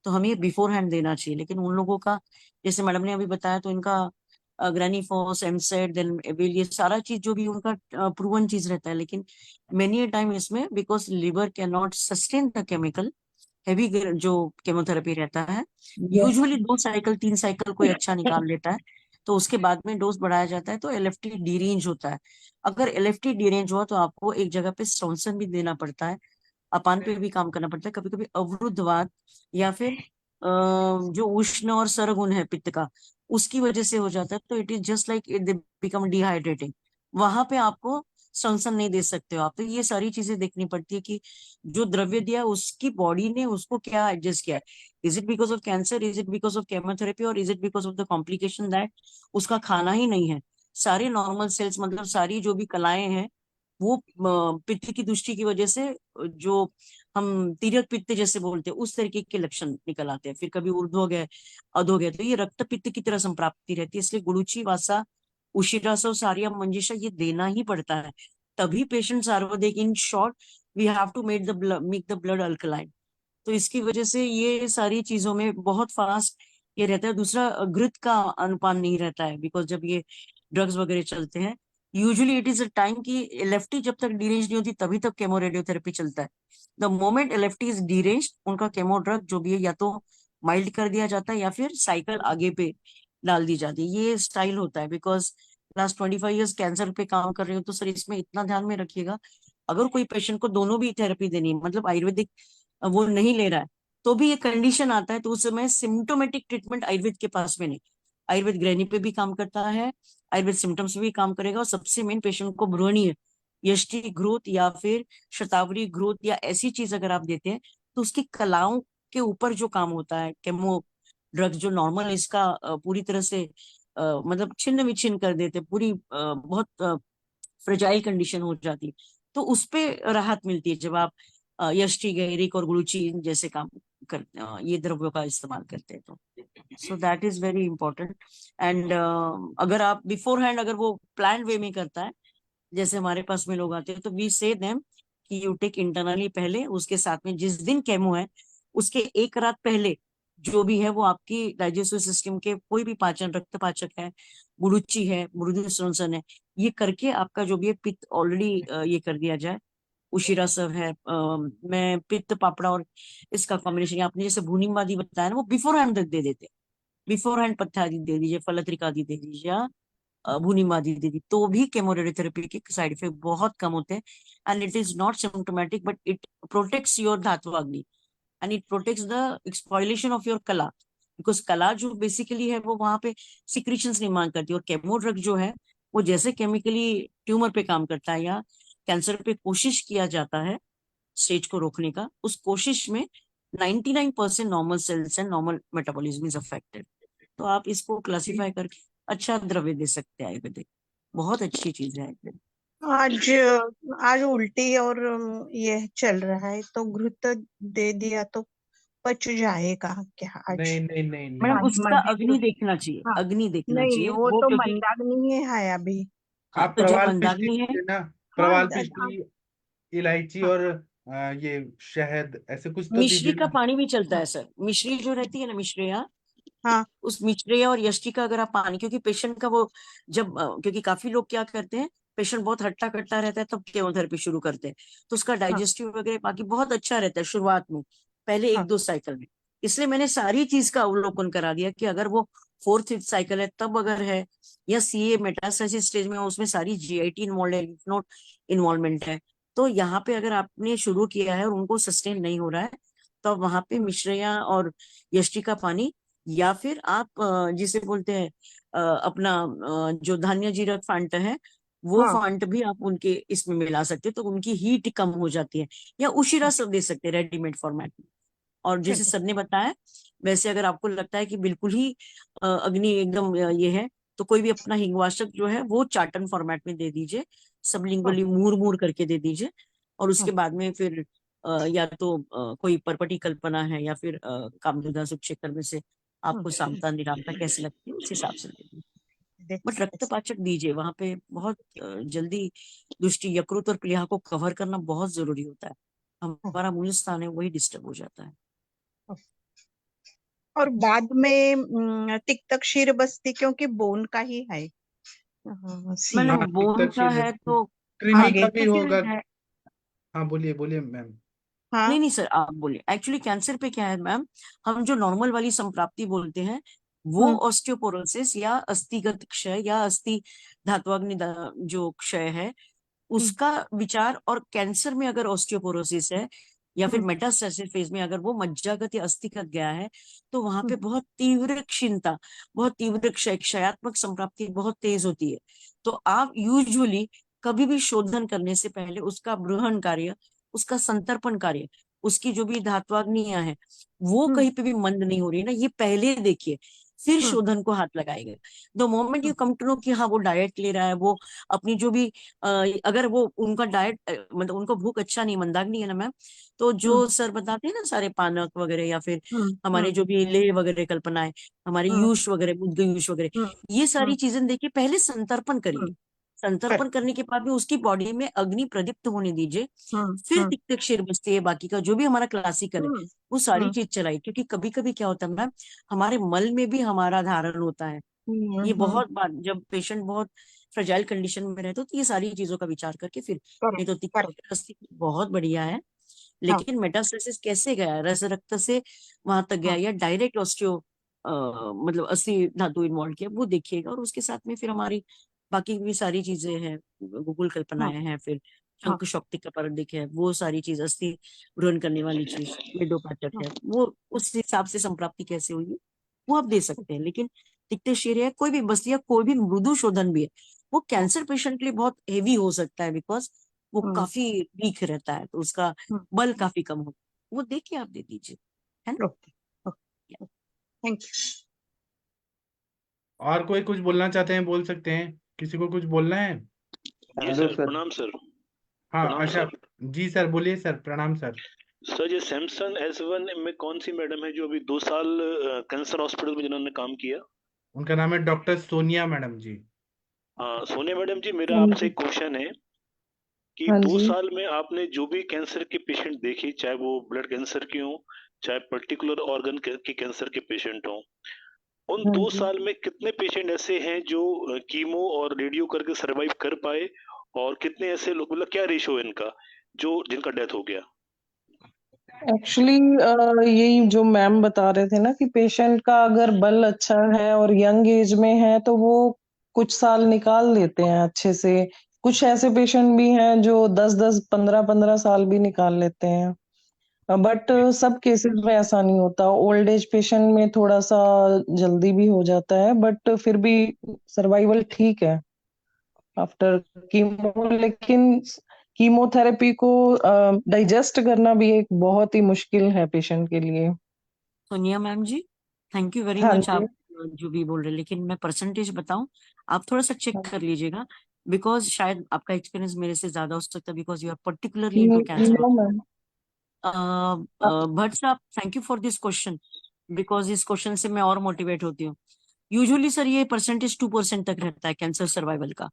तो हमें ये बिफोर हैंड देना चाहिए। लेकिन उन लोगों का, जैसे मैडम ने अभी बताया, तो इनका ग्रेनिफॉस, एमसेट, देन एविल, ये सारा चीज जो भी उनका प्रूवन चीज रहता है, लेकिन मेनी ए टाइम इसमें because liver can not sustain the chemical, heavy जो केमोथेरेपी रहता है, यूजुअली 2 साइकिल 3 साइकिल कोई अच्छा निकाल लेता है, तो उसके बाद में डोज बढ़ाया जाता है, तो एलएफटी डीरेंज होता है। अगर एलएफटी डीरेंज हुआ तो आपको एक जगह पे स्टॉन्सन भी देना पड़ता है, अपान पे भी काम करना पड़ता है, कभी कभी अवरुद्धवात या फिर जो उष्ण और सरगुण है पित्त का, उसकी वजह से हो जाता है, तो it is just like it become dehydrating, वहां पे आपको स्टॉन्सन नहीं दे सकते हो आप। तो ये सारी चीजें देखनी पड़ती है कि जो द्रव्य दिया है, उसकी बॉडी ने उसको क्या एडजस्ट किया है, is it because of cancer, is it because of chemotherapy, और is it because of the complication that उसका खाना ही नहीं है। सारे नॉर्मल सेल्स, मतलब सारी जो भी कलाएं हैं, वो पित्त की दृष्टि की वजह से जो हम तिर्यक पित्त जैसे बोलते हैं, उस तरीके के लक्षण निकल आते हैं। फिर कभी ऊर्ध्व हो गए, अधो हो गए, तो ये रक्त पित्त की तरह संप्राप्ति रहती है, इसलिए गुड़ुची, वासा, उशिरासव, सारिया, मंजिशा ये देना ही पड़ता है, तभी पेशेंट सार्वदेक। In short, we have to make the blood alkaline. तो इसकी वजह से ये सारी चीजों में बहुत फास्ट ये रहता है। दूसरा, घृत का अनुपान नहीं रहता है, बिकॉज जब ये ड्रग्स वगैरह चलते हैं, usually it is a time की एलएफटी जब तक डीरेंज नहीं होती तभी तक केमो रेडियोथेरेपी चलता है। The moment LFT is derange, उनका केमो ड्रग जो भी है या तो माइल्ड कर दिया जाता है या फिर साइकिल आगे पे डाल दी जाती है। ये स्टाइल होता है, बिकॉज लास्ट 25 ईयर्स कैंसर पे काम कर रही हूँ, तो सर इसमें इतना ध्यान में रखिएगा, अगर कोई पेशेंट को दोनों भी थेरेपी देनी है, मतलब आयुर्वेदिक वो नहीं ले रहा है, तो भी ये कंडीशन आता है, तो उस समय सिम्टोमेटिक ट्रीटमेंट आयुर्वेद के पास में नहीं। आयुर्वेद ग्रैनी पे भी काम करता है, आयुर्वेद सिम्टम्स पे भी काम करेगा, और सबसे मेन पेशेंट को ब्रोनी है यष्टि ग्रोथ या फिर शतावरी ग्रोथ या ऐसी चीज अगर आप देते हैं, तो उसकी कलाओं के ऊपर जो काम होता है, केमो ड्रग्स जो नॉर्मल इसका पूरी तरह से मतलब छिन्न विच्छिन्न कर देते, पूरी बहुत फ्रेजाइल कंडीशन हो जाती है, तो उस पे राहत मिलती है जब आप यष्टि, गैरिक और ग्लूचीन जैसे काम करते हैं, ये द्रव्यों का इस्तेमाल करते हैं। तो so that is very important. And अगर आप बिफोर हैंड अगर वो प्लान वे में करता है, जैसे हमारे पास में लोग आते हैं, तो वी से देम कि यू टेक इंटरनली पहले, उसके साथ में जिस दिन केमो है उसके एक रात पहले जो भी है वो आपकी डाइजेस्टिव सिस्टम के कोई भी पाचन, रक्त पाचक है, गुरुची है, मृदु स्रंसन है, ये करके आपका जो भी है पित्त ऑलरेडी ये कर दिया जाए। उशिरा सब है, मैं पित्त पापड़ा और इसका कॉम्बिनेशन, आपने जैसे भूनिमादि बताया ना, वो बिफोर हैंड दे देते, बिफोर हैंड पथ्यादि दे दीजिए, फलत्रिका आदि दे दीजिए, या भूनिमादि दे दी, तो भी केमोरेडियोथेरेपी के साइड इफेक्ट बहुत कम होते हैं। And it is not symptomatic, but it protects your धात्वाग्नि, and it protects the exfoliation of your कला, बिकॉज कला जो बेसिकली है वो वहां पे सिक्रीशंस नहीं मांग करती, और केमो ड्रग जो है वो जैसे केमिकली ट्यूमर पे काम करता है या कैंसर पे कोशिश किया जाता है स्टेज को रोकने का, उस कोशिश में 99% normal sales and normal metabolism is affected. तो आप इसको क्लासिफाई करके अच्छा द्रव्य दे सकते हैं आयुर्वेदिक, बहुत अच्छी चीज है आयुर्वेदिक। आज आज उल्टी और ये चल रहा है, तो घृत दे दिया तो पच जाएगा क्या आज? नहीं नहीं नहीं मैडम नहीं, उसका अग्नि देखना चाहिए, हाँ, अग्नि देखना नहीं चाहिए वो वो, तो क्योंकि मंदाग्नि है अभी। हाँ, आप तो जब प्रवाल पिष्टी मंदाग्नि है, दीजिए ना, हाँ प्रवाल पिष्टी, इलायची हाँ और ये शहद, ऐसे कुछ तो मिश्री दीजिए का ना। पानी भी चलता हाँ है सर, मिश्री जो रहती है ना, मिश्रिया, हाँ उस मिश्रिया और यष्टि का अगर आप पानी, क्योंकि पेशेंट का वो जब क्योंकि काफी लोग क्या करते हैं, पेशेंट बहुत हट्टा कट्टा रहता है तब केमोथेरेपी शुरू करते हैं, तो उसका हाँ डाइजेस्टिव वगैरह बाकी बहुत अच्छा रहता है शुरुआत में, पहले हाँ 1-2 साइकिल में। इसलिए मैंने सारी चीज का अवलोकन करा दिया कि अगर वो 4th-5th साइकिल है तब अगर है, या सीए मेटास्टेसिस स्टेज में, उसमें सारी जीआईटी इन्वॉल्व है, लिम्फ नोड इन्वॉल्वमेंट है, तो यहाँ पे अगर आपने शुरू किया है और उनको सस्टेन नहीं हो रहा है, तो वहां पे मिश्रिया और यष्टि का पानी, या फिर आप जिसे बोलते हैं अपना जो धान्य जीरक फांट है, वो हाँ फांट भी आप उनके इसमें मिला सकते हैं, तो उनकी हीट कम हो जाती है। या उशिरा हाँ, सब दे सकते हैं रेडीमेड फॉर्मेट में। और जैसे ठीक है। सर ने बताया, वैसे अगर आपको लगता है कि बिल्कुल ही अग्नि एकदम ये है, तो कोई भी अपना हिंगवाशक जो है वो चाटन फॉर्मेट में दे दीजिए, हाँ सबलिंगुअली मूर मूर करके दे दीजिए, और हाँ उसके बाद में फिर या तो कोई परपटी कल्पना है या फिर कामधुधा सुक्षेत्र में से हाँ, आपको सामता निरामता कैसे लगती है उस हिसाब से दे दीजिए। बट देख रक्तपाचक दीजिए, वहां पे बहुत जल्दी दृष्टि, यकृत और प्लीहा को कवर करना बहुत जरूरी होता है, हाँ, हमारा मूल स्थान है वही डिस्टर्ब हो जाता है। हाँ। और बाद में तिक्तक क्षीर बस्ती क्योंकि बोन का ही है सी मैडम हाँ, बोन तक का है तो कृमि आगे का भी तो फिर होगा। है। हाँ, बोलिए बोलिए मैम। हाँ नहीं नहीं सर, आप बोलिए। एक्चुअली कैंसर पे क्या है मैम, हम जो नॉर्मल वाली संप्राप्ति बोलते हैं वो ऑस्टियोपोरोसिस या अस्थिगत क्षय या अस्थि धात्वाग्नि जो क्षय है उसका विचार, और कैंसर में अगर ऑस्टियोपोरोसिस है या फिर मेटास्टेसिस फेज में अगर वो मज्जागत या अस्थिगत गया है तो वहां पे बहुत तीव्र क्षीणता, बहुत तीव्र क्षयात्मक संप्राप्ति बहुत तेज होती है। तो आप यूजुअली कभी भी शोधन करने से पहले उसका ब्रूहण कार्य, उसका संतर्पण कार्य, उसकी जो भी धात्वाग्नियां है वो कहीं पे भी मंद नहीं हो रही है ना, ये पहले देखिए, फिर शोधन को हाथ लगाएगा। The moment you come to know कि हाँ वो डाइट ले रहा है, वो अपनी जो भी अगर वो उनका डाइट मतलब उनको भूख अच्छा नहीं, मंदाग्नि है ना मैम, तो जो सर बताते हैं ना सारे पानक वगैरह या फिर हमारे जो भी लेह वगैरह कल्पनाएं, हमारे यूष वगैरह, बुद्ध यूष वगैरह, ये सारी चीजें देखिए, पहले संतर्पण करिए। संतर्पण करने के बाद में उसकी बॉडी में अग्नि प्रदीप्त होने दीजिए, फिर तिक्तक क्षीर बस्ती है, बाकी का जो भी हमारा क्लासिकल है वो सारी चीज चलाई। क्योंकि कभी कभी क्या होता है मैम, हमारे मल में भी हमारा धारण होता है। ये बहुत बार जब पेशेंट बहुत फ्रेजाइल कंडीशन में रहते तो ये सारी चीजों का विचार करके फिर, नहीं तो तिक्तक अस्थि बहुत बढ़िया है, लेकिन मेटास्टेसिस कैसे गया, रस रक्त से वहां तक गया या डायरेक्ट ऑस्टियो मतलब अस्थि धातु इन्वॉल्व किया, वो देखिएगा। और उसके साथ में फिर हमारी बाकी भी सारी चीजें हैं, गूगल कल्पनाएं हैं, फिर शंख शक्ति का परत है, वो सारी चीज अस्थि ग्रहण करने वाली चीज मेडोपाचक है, वो उस हिसाब से संप्राप्ति कैसे हुई वो आप दे सकते हैं। लेकिन तिक्तक है, कोई भी बस्ती या कोई भी मृदु शोधन भी है, वो कैंसर पेशेंट के लिए बहुत हेवी हो सकता है, बिकॉज वो काफी वीक रहता है, तो उसका बल काफी कम होता है, वो देखिए आप दे दीजिए, है ना। Thank you. और कोई कुछ बोलना चाहते हैं बोल सकते हैं, किसी को कुछ बोलना है? जी हेलो सर, सर। प्रणाम सर। हाँ, प्रणाम अच्छा। सर। जी सर, बोलिए सर, प्रणाम सर। सर ये सैमसंग S1 में कौन सी मैडम है जो अभी 2 साल कैंसर हॉस्पिटल में जिन्होंने काम किया? उनका नाम है डॉक्टर सोनिया मैडम जी। हाँ सोनिया मैडम जी, मेरा हाँ आपसे जी। एक क्वेश्चन है कि हाँ 2 जी। साल में आपने जो भी कैंसर के पेशेंट देखे, चाहे वो ब्लड कैंसर के हों, चाहे पर्टिकुलर ऑर्गन के कैंसर के पेशेंट हों, उन हाँ 2 जी। साल में कितने पेशेंट ऐसे हैं जो कीमो और रेडियो करके सरवाइव कर पाए, और कितने ऐसे लोग, मतलब क्या रेशो है इनका, जो जिनका डेथ हो गया? एक्चुअली यही जो मैम बता रहे थे ना कि पेशेंट का अगर बल अच्छा है और यंग एज में है तो वो कुछ साल निकाल लेते हैं अच्छे से। कुछ ऐसे पेशेंट भी हैं जो 10-10, 15-15 साल भी निकाल लेते हैं। बट सब केसेस में ऐसा नहीं होता। ओल्ड एज पेशेंट में थोड़ा सा जल्दी भी हो जाता है, बट फिर भी सर्वाइवल ठीक है आफ्टर कीमो। लेकिन कीमोथेरेपी को डाइजेस्ट करना भी एक बहुत ही मुश्किल है पेशेंट के लिए। Sonia ma'am ji, thank you very हाँ मच। जी। आप जो भी बोल रहे हैं, लेकिन मैं परसेंटेज बताऊं, आप थोड़ा सा चेक कर लीजिएगा, बिकॉज शायद आपका एक्सपीरियंस मेरे से ज्यादा हो सकता है, because you are particularly into cancer. No ma'am. Bhatt साहब, thank you for this question, because इस क्वेश्चन से मैं और मोटिवेट होती हूँ। यूजुअली सर ये परसेंटेज 2% तक रहता है कैंसर सर्वाइवल का,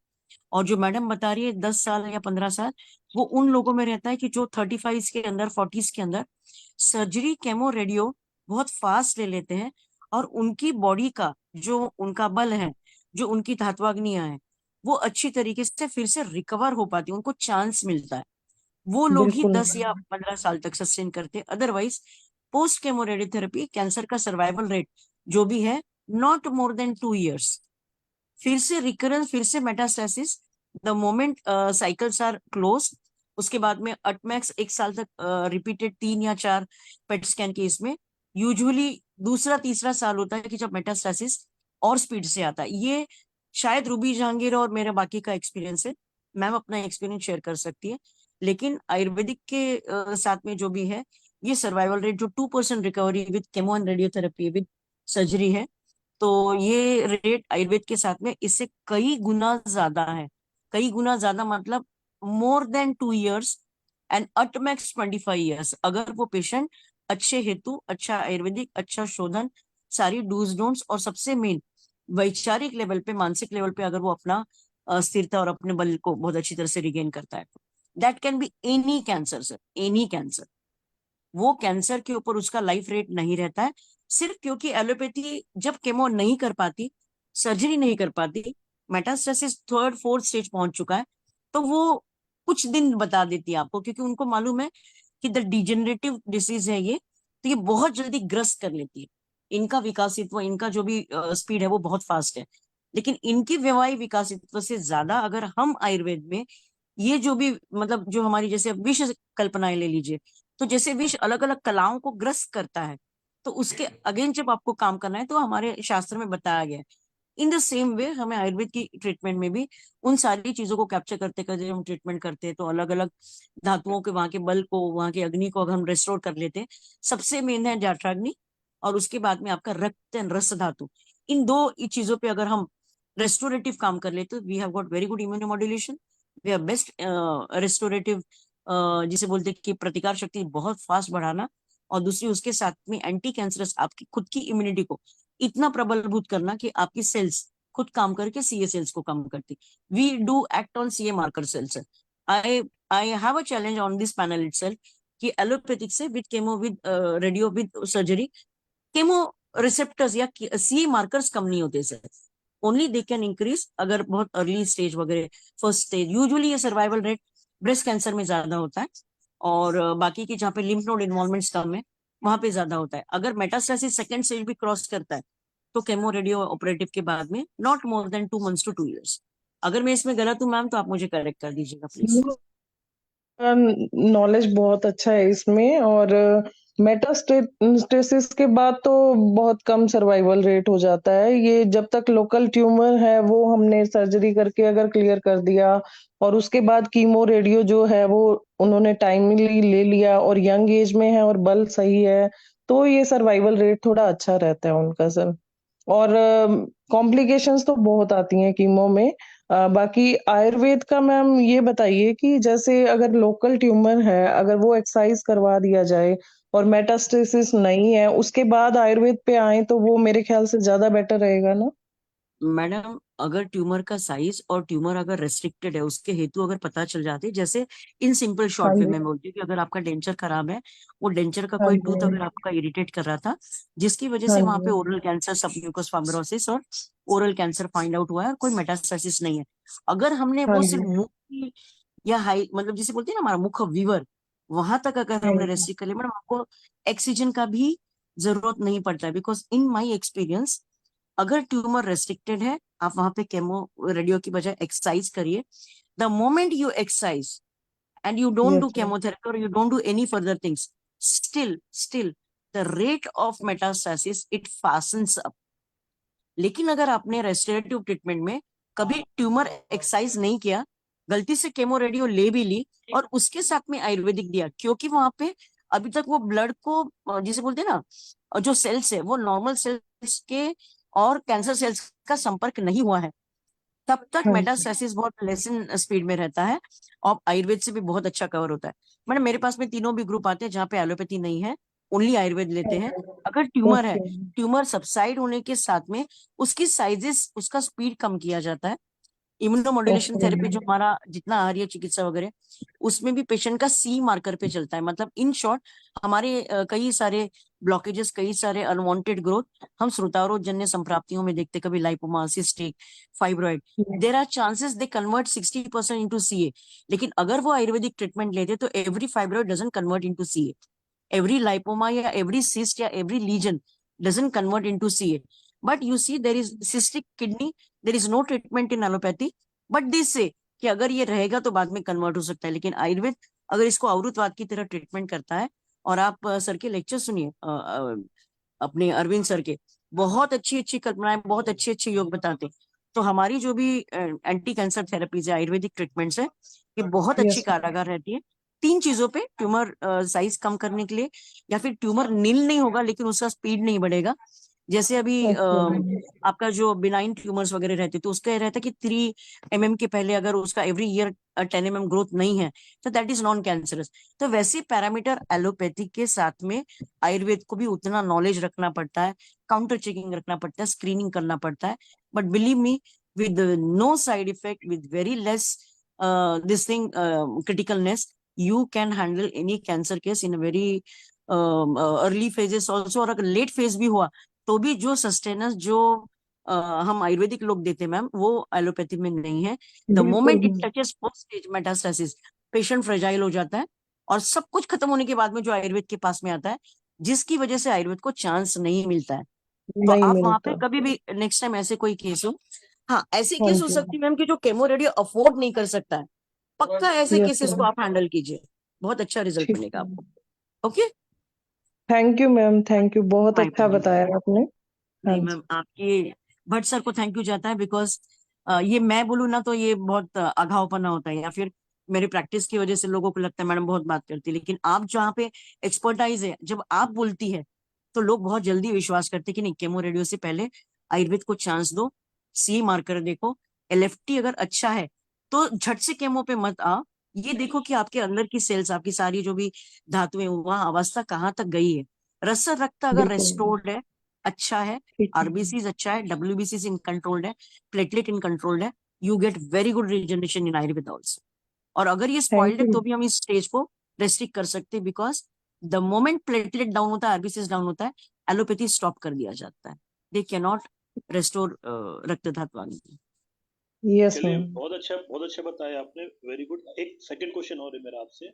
और जो मैडम बता रही है 10 साल या 15 साल, वो उन लोगों में रहता है कि जो 35 के अंदर, 40s के अंदर सर्जरी, केमो, रेडियो बहुत फास्ट ले लेते हैं, और उनकी बॉडी का जो उनका बल है, जो उनकी धात्वाग्नियां हैं, वो अच्छी तरीके से फिर से रिकवर हो पाती है, उनको चांस मिलता है। वो लोग ही बिल्कुल 10 या 15 साल तक सस्टेन करते हैं। Otherwise post chemo radiotherapy cancer का सर्वाइवल रेट जो भी है, नॉट मोर देन 2 years। फिर से रिकरेंस, फिर से metastasis, the moment cycles are close, उसके बाद में अटमैक्स 1 साल तक रिपीटेड 3 या 4 पेट स्कैन के इसमें यूजुअली दूसरा तीसरा साल होता है कि जब मेटास्टेसिस और स्पीड से आता है। ये शायद रूबी जहांगीर और मेरा बाकी का एक्सपीरियंस है, मैम अपना एक्सपीरियंस शेयर कर सकती है। लेकिन आयुर्वेदिक के साथ में जो भी है, ये सर्वाइवल रेट जो 2% recovery with chemo and radiotherapy with surgery है, तो ये रेट आयुर्वेद के साथ में इससे कई गुना ज्यादा है। कई गुना ज्यादा मतलब more than 2 years and at max 25 years, अगर वो पेशेंट अच्छे हेतु, अच्छा आयुर्वेदिक, अच्छा शोधन, सारी डूज डोंट्स, और सबसे मेन वैचारिक लेवल पे, मानसिक लेवल पे अगर वो अपना स्थिरता और अपने बल को बहुत अच्छी तरह से रिगेन करता है, that can be any cancer sir, any cancer. वो कैंसर के ऊपर उसका लाइफ रेट नहीं रहता है, सिर्फ क्योंकि एलोपैथी जब केमो नहीं कर पाती, सर्जरी नहीं कर पाती, मेटास्टेसिस 3rd 4th स्टेज पहुंच चुका है, तो वो कुछ दिन बता देती है आपको, क्योंकि उनको मालूम है कि द डिजेनरेटिव डिसीज है ये, तो ये बहुत जल्दी ग्रस्त कर लेती है। इनका विकासित्व, इनका जो भी स्पीड है वो बहुत फास्ट है, लेकिन इनकी वैवाहिक विकासित्व से ज्यादा अगर हम आयुर्वेद में ये जो भी मतलब जो हमारी जैसे विष कल्पनाएं ले लीजिए, तो जैसे विष अलग अलग कलाओं को ग्रस्त करता है, तो उसके अगेंस्ट जब आपको काम करना है तो हमारे शास्त्र में बताया गया है। इन द सेम वे हमें आयुर्वेद की ट्रीटमेंट में भी उन सारी चीजों को कैप्चर करते करते हम ट्रीटमेंट करते हैं, तो अलग अलग धातुओं के वहां के बल को, वहां की अग्नि को अगर हम रेस्टोर कर लेते हैं, सबसे मेन है जाठराग्नि, और उसके बाद में आपका रक्त एंड रस धातु। इन दो चीजों पे अगर हम रेस्टोरेटिव काम कर लेते, we have got very good immunomodulation, we have best restorative, जिसे बोलते हैं कि प्रतिकार शक्ति बहुत फास्ट बढ़ाना, और दूसरी उसके साथ में एंटी कैंसरस आपकी खुद की इम्यूनिटी को इतना प्रबलभूत करना कि आपकी सेल्स खुद काम करके सीए सेल्स को कम करती। We do act on CA marker cells. I I have a challenge on this panel itself कि एलोपैथिक से with chemo with radio with surgery, chemo receptors या सीए मार्कर्स कम नहीं होते sir, only they can increase अगर बहुत early stage वगैरह, first stage. Usually ये सर्वाइवल रेट ब्रेस्ट कैंसर में ज्यादा होता है, और बाकी की जहाँ पे लिम्फ नोड इन्वॉल्वमेंट्स कम है वहां पे ज्यादा होता है। अगर मेटास्टेसिस सेकंड स्टेज भी क्रॉस करता है तो केमो रेडियो ऑपरेटिव के बाद में not more than 2 months to 2 years। अगर मैं इसमें गलत हूँ मैम तो आप मुझे करेक्ट कर दीजिएगा प्लीज। नॉलेज बहुत अच्छा है इसमें, और मेटास्टेसिस के बाद तो बहुत कम सर्वाइवल रेट हो जाता है। ये जब तक लोकल ट्यूमर है वो हमने सर्जरी करके अगर क्लियर कर दिया, और उसके बाद कीमो रेडियो जो है वो उन्होंने टाइमली ले लिया और यंग एज में है और बल सही है, तो ये सर्वाइवल रेट थोड़ा अच्छा रहता है उनका सर। और कॉम्प्लिकेशंस तो बहुत आती हैं कीमो में। बाकी आयुर्वेद का मैम ये बताइए कि जैसे अगर लोकल ट्यूमर है, अगर वो एक्सरसाइज करवा दिया जाए और मेटास्टेसिस नहीं है, उसके बाद आयुर्वेद पे आए तो वो मेरे ख्याल से ज्यादा बेटर रहेगा ना? मैडम अगर ट्यूमर का साइज और ट्यूमर अगर रेस्ट्रिक्टेड है, उसके हेतु अगर पता चल जाती, जैसे इन सिंपल हाँ शॉर्ट वे जी, में बोलती हूँ कि अगर आपका डेंचर खराब है, वो डेंचर का हाँ कोई टूथ जी, अगर आपका इरिटेट कर रहा था, जिसकी वजह हाँ से वहां पे जी, ओरल कैंसर, सबम्यूकस फाइब्रोसिस और ओरल कैंसर फाइंड आउट हुआ है, कोई मेटास्टेसिस नहीं है, अगर हमने हाँ वो जी, सिर्फ मुंह की या हाई मतलब जिसे बोलते हैं ना हमारा मुख वीवर, वहां तक अगर हाँ हमने जी, रेस्ट्रिक्ट कर लिया, मैडम आपको एक्सीजन का भी जरूरत नहीं पड़ता है, बिकॉज इन माई एक्सपीरियंस अगर ट्यूमर रेस्ट्रिक्टेड है, आप वहां पे केमो रेडियो की बजाय एक्सरसाइज करिए। The moment you exercise and you don't do yes sir, chemotherapy or you don't do any further things, still the rate of metastasis it fastens up। लेकिन अगर आपने रेस्टोरेटिव ट्रीटमेंट में कभी tumour exercise नहीं किया, गलती से केमो रेडियो ले भी ली और उसके साथ में आयुर्वेदिक दिया, क्योंकि वहां पे अभी तक वो ब्लड को जिसे बोलते हैं ना, जो सेल्स है वो नॉर्मल सेल्स के और कैंसर सेल्स का संपर्क नहीं हुआ है, तब तक हाँ जी, मेटास्टेसिस बहुत लेसन स्पीड में रहता है और आयुर्वेद से भी बहुत अच्छा कवर होता है। मैडम मेरे पास में तीनों भी ग्रुप आते हैं जहाँ पे एलोपैथी नहीं है, ओनली आयुर्वेद लेते हैं। अगर ट्यूमर है, ओके, ट्यूमर सबसाइड होने के साथ में उसकी साइजेस, उसका स्पीड कम किया जाता है। इम्यूनोमॉड्यूलेशन ओके, थेरेपी जो हमारा जितना आहार्य चिकित्सा वगैरह, उसमें भी पेशेंट का सी मार्कर पे चलता है। मतलब इन शॉर्ट हमारे कई सारे ब्लॉकेजेस, कई सारे अनवांटेड ग्रोथ हम श्रोतारोग जन्य संप्राप्तियों में देखते, कभी lipoma, cystic, fibroid, there are chances they convert 60% into CA. लेकिन अगर वो आयुर्वेदिक ट्रीटमेंट लेते तो every fibroid doesn't convert into CA, every lipoma या every cyst या every lesion doesn't convert into CA। But you see there is cystic kidney, there is no treatment in allopathy, but they say कि अगर ये रहेगा तो बाद में convert हो सकता है। लेकिन आयुर्वेद अगर इसको अवरुतवाद की तरह ट्रीटमेंट करता है, और आप सर के लेक्चर सुनिए, अपने अरविंद सर के, बहुत अच्छी अच्छी कल्पनाएं, बहुत अच्छे अच्छे योग बताते हैं। तो हमारी जो भी एंटी कैंसर थेरेपीज है, आयुर्वेदिक ट्रीटमेंट्स है, ये बहुत अच्छी यस कारागार रहती है 3 चीजों पे, ट्यूमर साइज कम करने के लिए, या फिर ट्यूमर नील नहीं होगा लेकिन उसका स्पीड नहीं बढ़ेगा। जैसे अभी ओके, आपका जो बिनाइन ट्यूमर्स वगैरह रहते तो उसका ये रहता है कि 3 mm के पहले अगर उसका एवरी ईयर 10 mm ग्रोथ नहीं है तो दैट इज नॉन कैंसरस। तो वैसे पैरामीटर एलोपैथी के साथ में आयुर्वेद को भी उतना नॉलेज रखना पड़ता है, काउंटर चेकिंग रखना पड़ता है, स्क्रीनिंग करना पड़ता है। But believe me, with no side effect, with very less this thing criticalness, you can handle any cancer case in a very early phases also, और अगर लेट फेज भी हुआ तो भी जो सस्टेनेंस जो हम आयुर्वेदिक लोग देते हैं मैम, वो एलोपैथी में नहीं है। द बिल्कुल moment it touches first stage metastasis, patient fragile हो जाता है, और सब कुछ खत्म होने के बाद में जो आयुर्वेद के पास में आता है, जिसकी वजह से आयुर्वेद को चांस नहीं मिलता है। तो नहीं आप वहां पे मिलता। कभी भी नेक्स्ट टाइम ऐसे कोई केस हो, हाँ ऐसे हाँ केस हो जी, सकती है मैम कि जो केमो रेडियो अफोर्ड नहीं कर सकता है, पक्का ऐसे यस केसेस को मैम, आप हैंडल कीजिए, बहुत अच्छा रिजल्ट ठीक मिलेगा है। आपको। Okay, thank you ma'am, thank you, बहुत माय अच्छा प्लेजर। बताया आपने। हाँ नहीं जी, मैम, आपके भट्ट सर को थैंक यू जाता है, बिकॉज ये मैं बोलूँ ना तो ये बहुत अघावपना होता है, या फिर मेरी प्रैक्टिस की वजह से लोगों को लगता है मैडम बहुत बात करती है, लेकिन आप जहाँ पे एक्सपर्टाइज है, जब आप बोलती है तो लोग बहुत जल्दी विश्वास करते हैं कि नहीं, केमो रेडियो से पहले आयुर्वेद को चांस दो, सी मार्कर देखो, एलएफटी अगर अच्छा है तो झट से केमो पे मत आओ, ये देखो कि आपके अंदर की सेल्स, आपकी सारी जो भी धातुएं, वहां अवस्था कहाँ तक गई है, रस रक्त अगर बिल्कुल, रेस्टोर्ड है, अच्छा है, ठीक है। आरबीसी अच्छा है, डब्ल्यूबीसी इन कंट्रोल्ड है, प्लेटलेट इन कंट्रोल्ड है, you get very good regeneration in Ayurveda also. और अगर ये थैंक स्पॉइल्ड है यू। तो भी हम इस स्टेज को रेस्ट्रिक्ट कर सकते हैं, because the moment platelet down होता है, आरबीसी डाउन होता है, एलोपैथी स्टॉप कर दिया जाता है, दे कैन नॉट रेस्टोर रक्त धात्वांग। यस चलिए, मैम। बहुत अच्छा बताया आपने, वेरी गुड। एक सेकंड क्वेश्चन और है मेरा आपसे,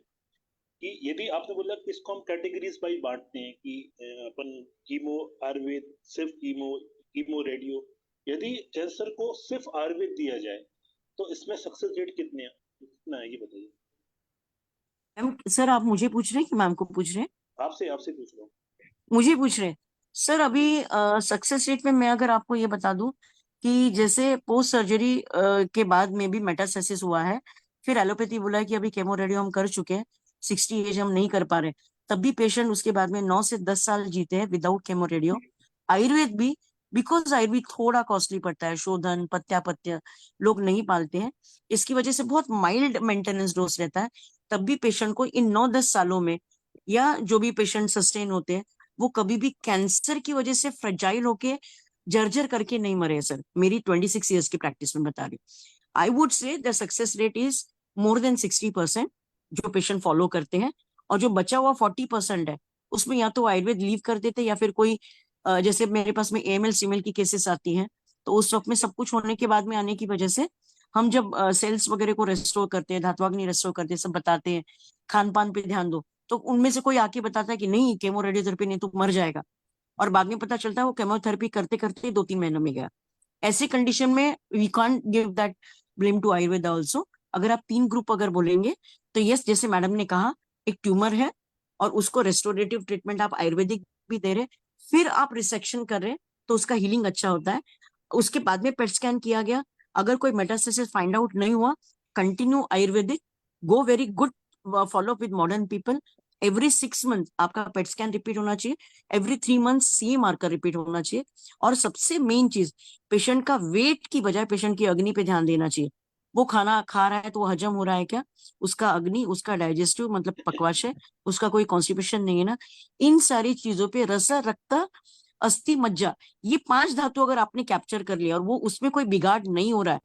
कि यदि आपने बोला कि इसको हम कैटेगरीज बाई बांटते हैं कि अपन कीमो आयुर्वेद, सिर्फ कीमो, कीमो रेडियो, यदि कैंसर को सिर्फ आयुर्वेद दिया जाए तो इसमें सक्सेस रेट कितना है, ये बताइए। मैम सर, आप मुझे पूछ रहे हैं कि मैम को पूछ रहे हैं? आपसे आपसे पूछ रहा हूँ। मुझे पूछ रहे हैं सर। अभी सक्सेस रेट में मैं अगर आपको ये बता दूं कि जैसे पोस्ट सर्जरी के बाद में भी मेटास्टेसिस हुआ है, फिर एलोपैथी बोला है कि अभी केमो रेडियो हम कर चुके हैं, 60 एज हम नहीं कर पा रहे, तब भी पेशेंट उसके बाद में 9 से 10 साल जीते हैं विदाउट केमो रेडियो। आयुर्वेद भी, बिकॉज आयुर्वेद थोड़ा कॉस्टली पड़ता है, शोधन पत्या लोग नहीं पालते हैं, इसकी वजह से बहुत माइल्ड मेंटेनेंस डोज रहता है, तब भी पेशेंट को इन 9-10 सालों में, या जो भी पेशेंट सस्टेन होते हैं, वो कभी भी कैंसर की वजह से फ्रेजाइल होके जर्जर करके नहीं मरे सर। मेरी 26 ईयर्स की प्रैक्टिस में बता रही, I would say the success rate is more than 60% जो पेशेंट फॉलो करते हैं, और जो बचा हुआ 40% है, उसमें या तो आयुर्वेद लीव कर देते, या फिर कोई जैसे मेरे पास में एएमएल सीएमएल की केसेस आती हैं, तो उस वक्त में सब कुछ होने के बाद में आने की वजह से हम जब सेल्स वगैरह को रेस्टोर करते हैं, धात्वाग्नि रेस्टोर करते हैं, सब बताते हैं, खान पान पे ध्यान दो, तो उनमें से कोई आके बताता है कि नहीं केमो रेडियोथेरेपी नहीं तो मर जाएगा, और बाद में पता चलता है वो केमोथेरेपी करते करते 2-3 महीनों में गया। ऐसे कंडीशन में we can't give that blame to Ayurveda also. अगर आप 3 ग्रुप अगर बोलेंगे तो यस, जैसे मैडम ने कहा, एक ट्यूमर है और उसको रेस्टोरेटिव ट्रीटमेंट आप आयुर्वेदिक भी दे रहे, फिर आप रिसेक्शन कर रहे, तो उसका हीलिंग अच्छा होता है। उसके बाद में पेट स्कैन किया गया, अगर कोई मेटास्टेसिस फाइंड आउट नहीं हुआ, continue Ayurvedic, go very good, follow up with modern people, every 6 month आपका पेट स्कैन रिपीट होना चाहिए, एवरी 3 मंथ सी मार्कर रिपीट होना चाहिए, और सबसे मेन चीज, पेशेंट का वेट की बजाय पेशेंट की अग्नि पे ध्यान देना चाहिए। वो खाना खा रहा है तो वो हजम हो रहा है क्या, उसका अग्नि, उसका डाइजेस्टिव मतलब पकवाश, उसका कोई कॉन्स्टिपेशन नहीं है ना, इन सारी चीजों पे रस रक्त अस्थि मज्जा, ये 5 धातु अगर आपने कैप्चर कर लिया और वो उसमें कोई बिगाड़ नहीं हो रहा है,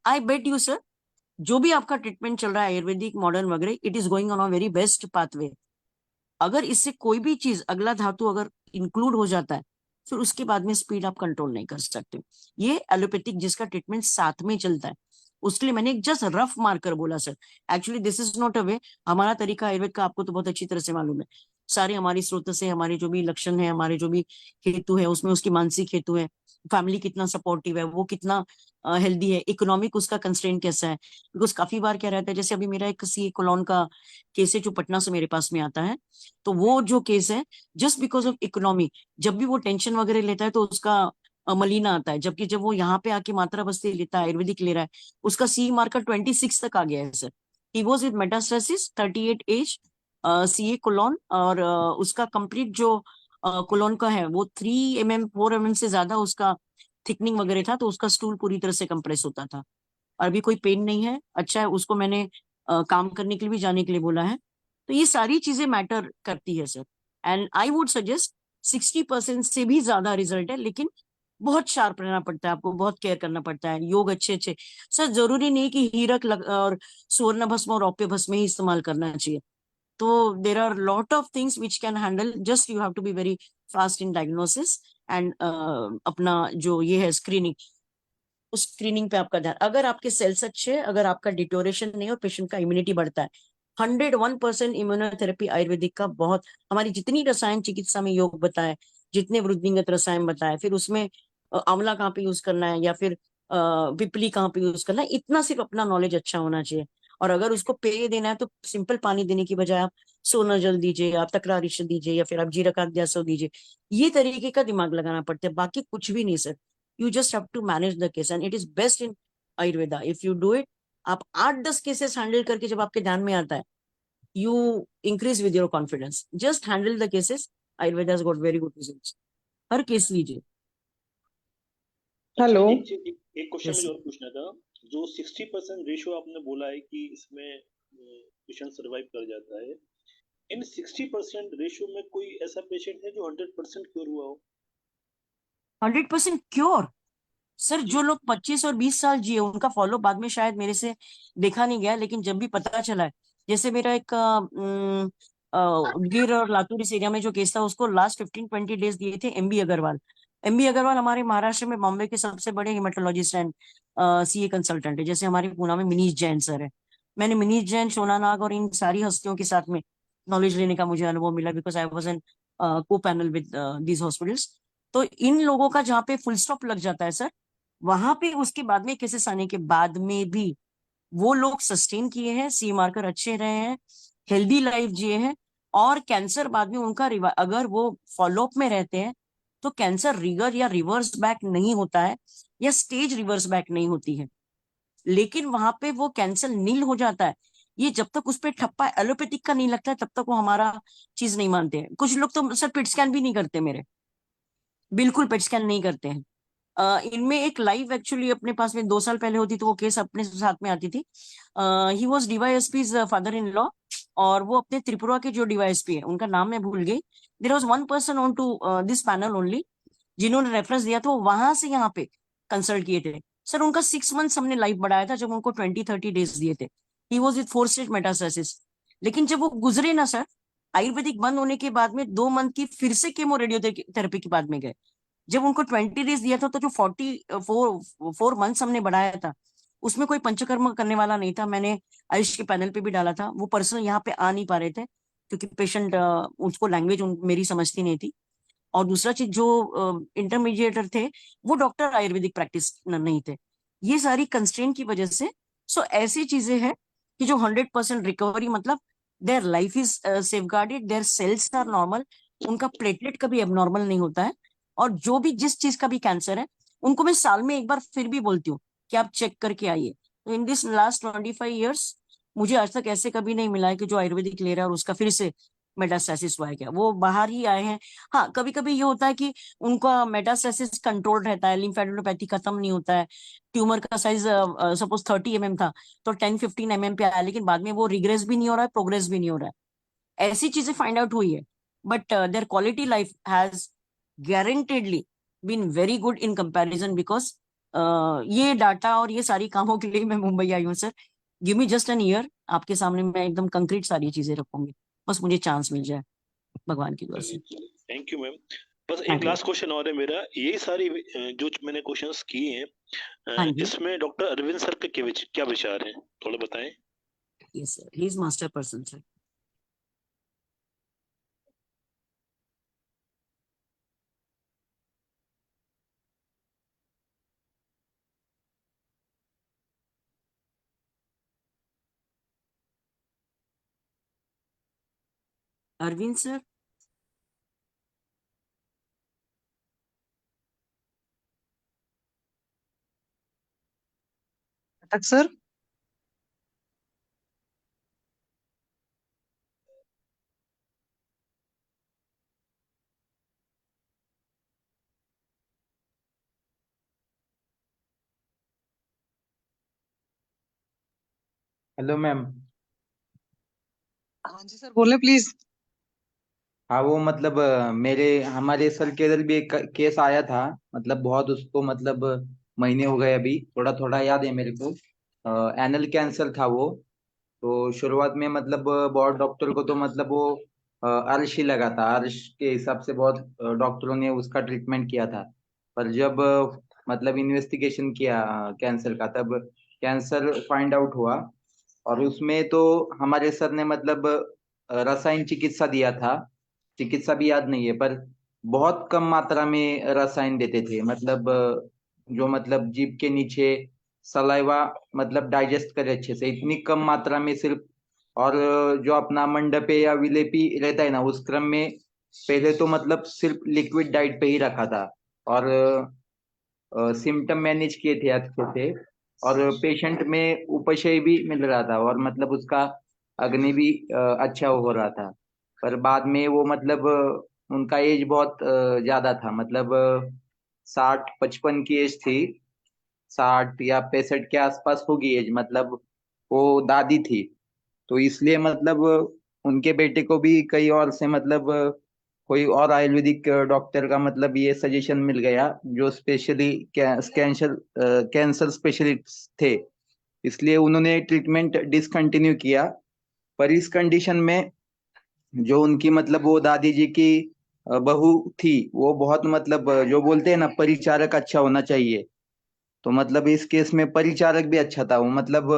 आई बेट यू सर, जो भी आपका ट्रीटमेंट चल रहा है आयुर्वेदिक मॉडर्न वगैरह, it is going on a very best pathway. अगर इससे कोई भी चीज अगला धातु अगर इंक्लूड हो जाता है, फिर उसके बाद में स्पीड आप कंट्रोल नहीं कर सकते। ये एलोपैथिक जिसका ट्रीटमेंट साथ में चलता है, उसके लिए मैंने एक जस्ट रफ मार्कर बोला sir, actually this is not a way. हमारा तरीका आयुर्वेद का आपको तो बहुत अच्छी तरह से मालूम है, सारे हमारी स्रोत से हमारे जो भी लक्षण है, हमारे जो भी हेतु है, उसमें उसकी मानसिक हेतु है, फैमिली कितना सपोर्टिव है, वो कितना हेल्दी है, इकोनॉमिक उसका कंस्ट्रेंट कैसा है, बिकॉज काफी बार क्या रहता है, जैसे अभी मेरा एक सी कोलॉन का केस है जो पटना से मेरे पास में आता है, तो वो जो केस है, जस्ट बिकॉज ऑफ इकोनॉमी, जब भी वो टेंशन वगैरह लेता है तो उसका मलीना आता है, जबकि जब वो यहाँ पे आके मात्रा बस्ती लेता है, आयुर्वेदिक ले रहा है, उसका सी मार्कर 26 तक आ गया है sir. He was with metastasis 38 age, C colon, और उसका कंप्लीट जो कोलॉन का है वो 3 mm 4 mm से ज्यादा उसका थिकनिंग वगैरह था, तो उसका स्टूल पूरी तरह से कंप्रेस होता था। अभी कोई पेन नहीं है, अच्छा है, उसको मैंने काम करने के लिए भी जाने के लिए बोला है। तो ये सारी चीजें मैटर करती है sir, and I would suggest 60% से भी ज्यादा रिजल्ट है, लेकिन बहुत शार्प रहना पड़ता है, आपको बहुत केयर करना पड़ता है, योग अच्छे अच्छे सर, जरूरी नहीं कि हीरक और सुवर्ण भस्म और रौप्य भस्म ही इस्तेमाल करना चाहिए, तो there are lot of things which can handle, just you have to be very fast in diagnosis and अपना जो ये है स्क्रीनिंग, उस स्क्रीनिंग पे आपका ध्यान। अगर आपके सेल्स अच्छे हैं, अगर आपका डिटोरेशन नहीं और पेशेंट का इम्यूनिटी बढ़ता है, 101% इम्यूनोथेरेपी आयुर्वेदिक का बहुत, हमारी जितनी रसायन चिकित्सा में योग बताए, जितने वृद्धिंगत रसायन बताए, फिर उसमें आंवला कहाँ पे यूज करना है या फिर पिपली कहाँ पे यूज करना है, इतना सिर्फ अपना नॉलेज अच्छा होना चाहिए। और अगर उसको पेय देना है तो सिंपल पानी देने की बजाय आप सोना जल दीजिए, आप तकरारिश दीजिए, या फिर आप जीरा काद्यासो दीजिए। ये तरीके का दिमाग लगाना पड़ता है, बाकी कुछ भी नहीं sir. You just have to manage the case and it is best in Ayurveda if you do it. आप 8-10 केसेस हैंडल करके जब आपके ध्यान में आता है, you increase with your confidence. Just handle the cases. Ayurveda has got very good results. Her case लीजिए। अच्छा, हेलो। एक क्वेश्चन Yes, मुझे sir. और पूछना था। जो 60% रेशियो आपने बोला है कि इसमें पेशेंट सरवाइव कर जाता है, इन 60% रेशियो में कोई ऐसा पेशेंट है जो 100% क्योर हुआ हो? 100% क्योर? सर जी जो लोग 25 और 20 साल जिए उनका फॉलो बाद में शायद मेरे से देखा नहीं गया, लेकिन जब भी पता चला है, जैसे मेरा एक गिर और लातूर इस एरिया में जो केस था, उसको लास्ट 15-20 डेज दिए थे एमबी अग्रवाल। एमबी अग्रवाल हमारे महाराष्ट्र में बॉम्बे के सबसे बड़े हेमाटोलॉजिस्ट एंड सीए कंसल्टेंट है। जैसे हमारे पूना में मिनीश जैन सर है। मैंने मिनीश जैन, शोना नाग और इन सारी हस्तियों के साथ में नॉलेज लेने का मुझे अनुभव मिला, बिकॉज आई वॉज एन को पैनल विद दीज हॉस्पिटल्स। तो इन लोगों का जहाँ पे फुल स्टॉप लग जाता है सर, वहां पे उसके बाद में केसेस आने के बाद में भी वो लोग सस्टेन किए हैं, सी मार्कर अच्छे रहे हैं, हेल्दी लाइफ जिए हैं। और कैंसर बाद में उनका अगर वो फॉलोअप में रहते हैं तो कैंसर रिगर या रिवर्स बैक नहीं होता है, या स्टेज रिवर्स बैक नहीं होती है, लेकिन वहां पे वो कैंसर नील हो जाता है। ये जब तक उस पर ठप्पा एलोपैथिक का नहीं लगता है तब तक वो हमारा चीज नहीं मानते हैं। कुछ लोग तो सर पिट स्कैन भी नहीं करते मेरे, बिल्कुल पेट स्कैन नहीं करते हैं। इनमें एक लाइव एक्चुअली अपने पास में 2 साल पहले होती तो वो केस अपने साथ में आती थी। He was DYSP's father in law, और वो अपने त्रिपुरा के जो डीवाईएसपी है उनका नाम मैं भूल गई। There was one person on to this panel only जिन्होंने रेफरेंस दिया था, वो वहां से यहाँ पे कंसल्ट किए थे। सर उनका 6 मंथ्स हमने लाइव बढ़ाया था जब उनको 20-30 डेज दिए थे। He was with 4 stage metastasis. लेकिन जब वो गुजरे ना सर, आयुर्वेदिक बंद होने के बाद में 2 मंथ की फिर से केमो रेडियोथेरेपी के बाद में गए। जब उनको 20 डेज दिया था तो जो 4 मंथ्स हमने बढ़ाया था उसमें कोई पंचकर्म करने वाला नहीं था। मैंने आयुष के पैनल पे भी डाला था, वो पर्सन यहाँ पे आ नहीं पा रहे थे क्योंकि पेशेंट उसको लैंग्वेज मेरी समझती नहीं थी। और दूसरा चीज, जो इंटरमीडिएटर थे वो डॉक्टर आयुर्वेदिक प्रैक्टिस नहीं थे। ये सारी कंस्ट्रेंट की वजह से सो ऐसी चीजें हैं कि जो 100% रिकवरी, मतलब their life is safeguarded, their cells are normal, उनका प्लेटलेट कभी एबनॉर्मल नहीं होता है। और जो भी जिस चीज का भी कैंसर है उनको मैं साल में एक बार फिर भी बोलती हूँ कि आप चेक करके आइए। तो इन दिस लास्ट 25 years मुझे आज तक ऐसे कभी नहीं मिला है कि जो आयुर्वेदिक ले रहा है और उसका फिर से मेटास्टेसिस हुआ है। क्या वो बाहर ही आए हैं? हाँ, कभी कभी ये होता है कि उनका मेटास्टेसिस कंट्रोल रहता है, लिम्फेडेनोपैथी खत्म नहीं होता है, ट्यूमर का साइज सपोज 30 mm था तो 10-15 mm पे आया, लेकिन बाद में वो रिग्रेस भी नहीं हो रहा है, प्रोग्रेस भी नहीं हो रहा है। ऐसी चीजें फाइंड आउट हुई है, but their quality life has guaranteedly been very good in comparison, because ये डाटा और ये सारी कामों के लिए मैं मुंबई आई हूँ sir. Give me just an year, आपके सामने मैं एकदम कंक्रीट सारी चीजें रखूंगी, बस मुझे चांस मिल जाए भगवान की दुआ से। Thank you ma'am. बस हाँ एक जी, लास्ट क्वेश्चन और है मेरा। ये सारी जो मैंने क्वेश्चंस किए हैं, हाँ जी। इसमें डॉक्टर अरविंद सर के क्या विचार हैं, थोड़ा बताएं। Yes sir, he is master person sir. Arvind sir, तक सर। Hello ma'am. हाँ जी सर, बोले प्लीज। हाँ वो मतलब मेरे हमारे सर के इधर भी एक केस आया था। मतलब बहुत उसको मतलब महीने हो गए, अभी थोड़ा थोड़ा याद है मेरे को। एनल कैंसर था वो। तो शुरुआत में मतलब बहुत डॉक्टर को तो मतलब वो अर्श ही लगा था, अर्श के हिसाब से बहुत डॉक्टरों ने उसका ट्रीटमेंट किया था। पर जब मतलब इन्वेस्टिगेशन किया कैंसर का, तब कैंसर फाइंड आउट हुआ। और उसमें तो हमारे सर ने मतलब रसायन चिकित्सा दिया था, चिकित्सा भी याद नहीं है, पर बहुत कम मात्रा में रसायन देते थे। मतलब जो मतलब जीभ के नीचे सलाइवा मतलब डाइजेस्ट करे अच्छे से, इतनी कम मात्रा में सिर्फ। और जो अपना मंडपे या विलेपी रहता है ना, उस क्रम में पहले तो मतलब सिर्फ लिक्विड डाइट पे ही रखा था। और सिम्टम मैनेज किए थे अच्छे से। और पेशेंट में उपशय भी मिल रहा था, और मतलब उसका अग्नि भी अच्छा हो रहा था। पर बाद में वो मतलब उनका एज बहुत ज्यादा था, मतलब 60-55 की एज थी, 60 या 65 के आसपास होगी एज। मतलब वो दादी थी, तो इसलिए मतलब उनके बेटे को भी कई और से मतलब कोई और आयुर्वेदिक डॉक्टर का मतलब ये सजेशन मिल गया, जो स्पेशली कैंसर कैंसर स्पेशलिस्ट थे। इसलिए उन्होंने ट्रीटमेंट डिसकंटिन्यू किया। पर इस कंडीशन में जो उनकी मतलब वो दादी जी की बहू थी, वो बहुत मतलब जो बोलते हैं ना, परिचारक अच्छा होना चाहिए। तो मतलब इस केस में परिचारक भी अच्छा था। वो मतलब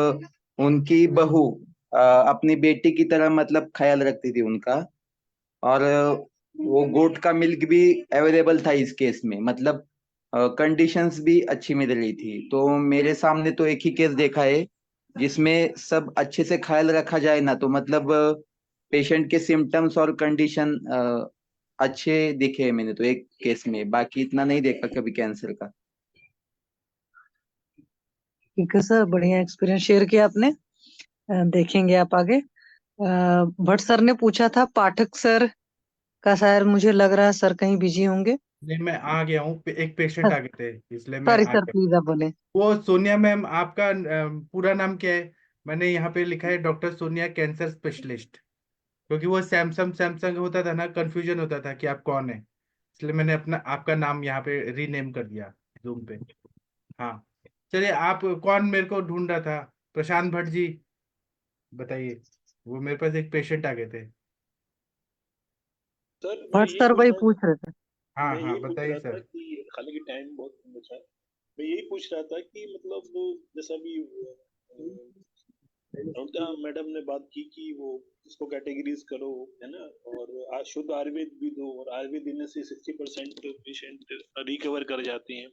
उनकी बहू अपनी बेटी की तरह मतलब ख्याल रखती थी उनका। और वो गोट का मिल्क भी अवेलेबल था इस केस में। मतलब कंडीशंस भी अच्छी मिल रही थी। तो मेरे सामने तो एक ही केस देखा है जिसमें सब अच्छे से ख्याल रखा जाए ना, तो मतलब पेशेंट के सिम्टम्स और कंडीशन अच्छे दिखे हैं मैंने तो एक केस में। बाकी इतना नहीं देखा कभी कैंसर का। ठीक है सर, बढ़िया एक्सपीरियंस शेयर किया आपने। देखेंगे आप आगे। भट्ट सर ने पूछा था पाठक सर का, शायद मुझे लग रहा है सर कहीं बिजी होंगे। नहीं, मैं आ गया हूँ, एक पेशेंट आ गए थे इसलिए मैं सॉरी आ सर, गया। प्लीज आप बोले। वो सोनिया मैम, आपका पूरा नाम क्या है? मैंने यहाँ पे लिखा है डॉक्टर सोनिया कैंसर स्पेशलिस्ट, क्योंकि वो सैमसंग सैमसंग होता था ना, कंफ्यूजन होता था कि आप कौन है, इसलिए मैंने अपना आपका नाम यहाँ पे रीनेम कर दिया जूम पे। हाँ, चलिए, आप कौन मेरे को ढूंढ रहा था? प्रशांत भट्ट जी, बताइए। वो मेरे पास एक पेशेंट आ गए थे। सर मैं भट्ट यही सर पूछ वही रहा पूछ रहे थे। हाँ मैं हाँ, यही पूछ बताइए रहा था सर। कि हालांकि टाइम बहुत कम बचा है, मैं यही पूछ रहा था कि मतलब वो जैसा भी नोटा मैडम ने बात की कि वो इसको कैटेगरीज करो, है ना, और शुद्ध आयुर्वेद भी दो, और आयुर्वेद देने से 60% पेशेंट रिकवर कर जाते हैं।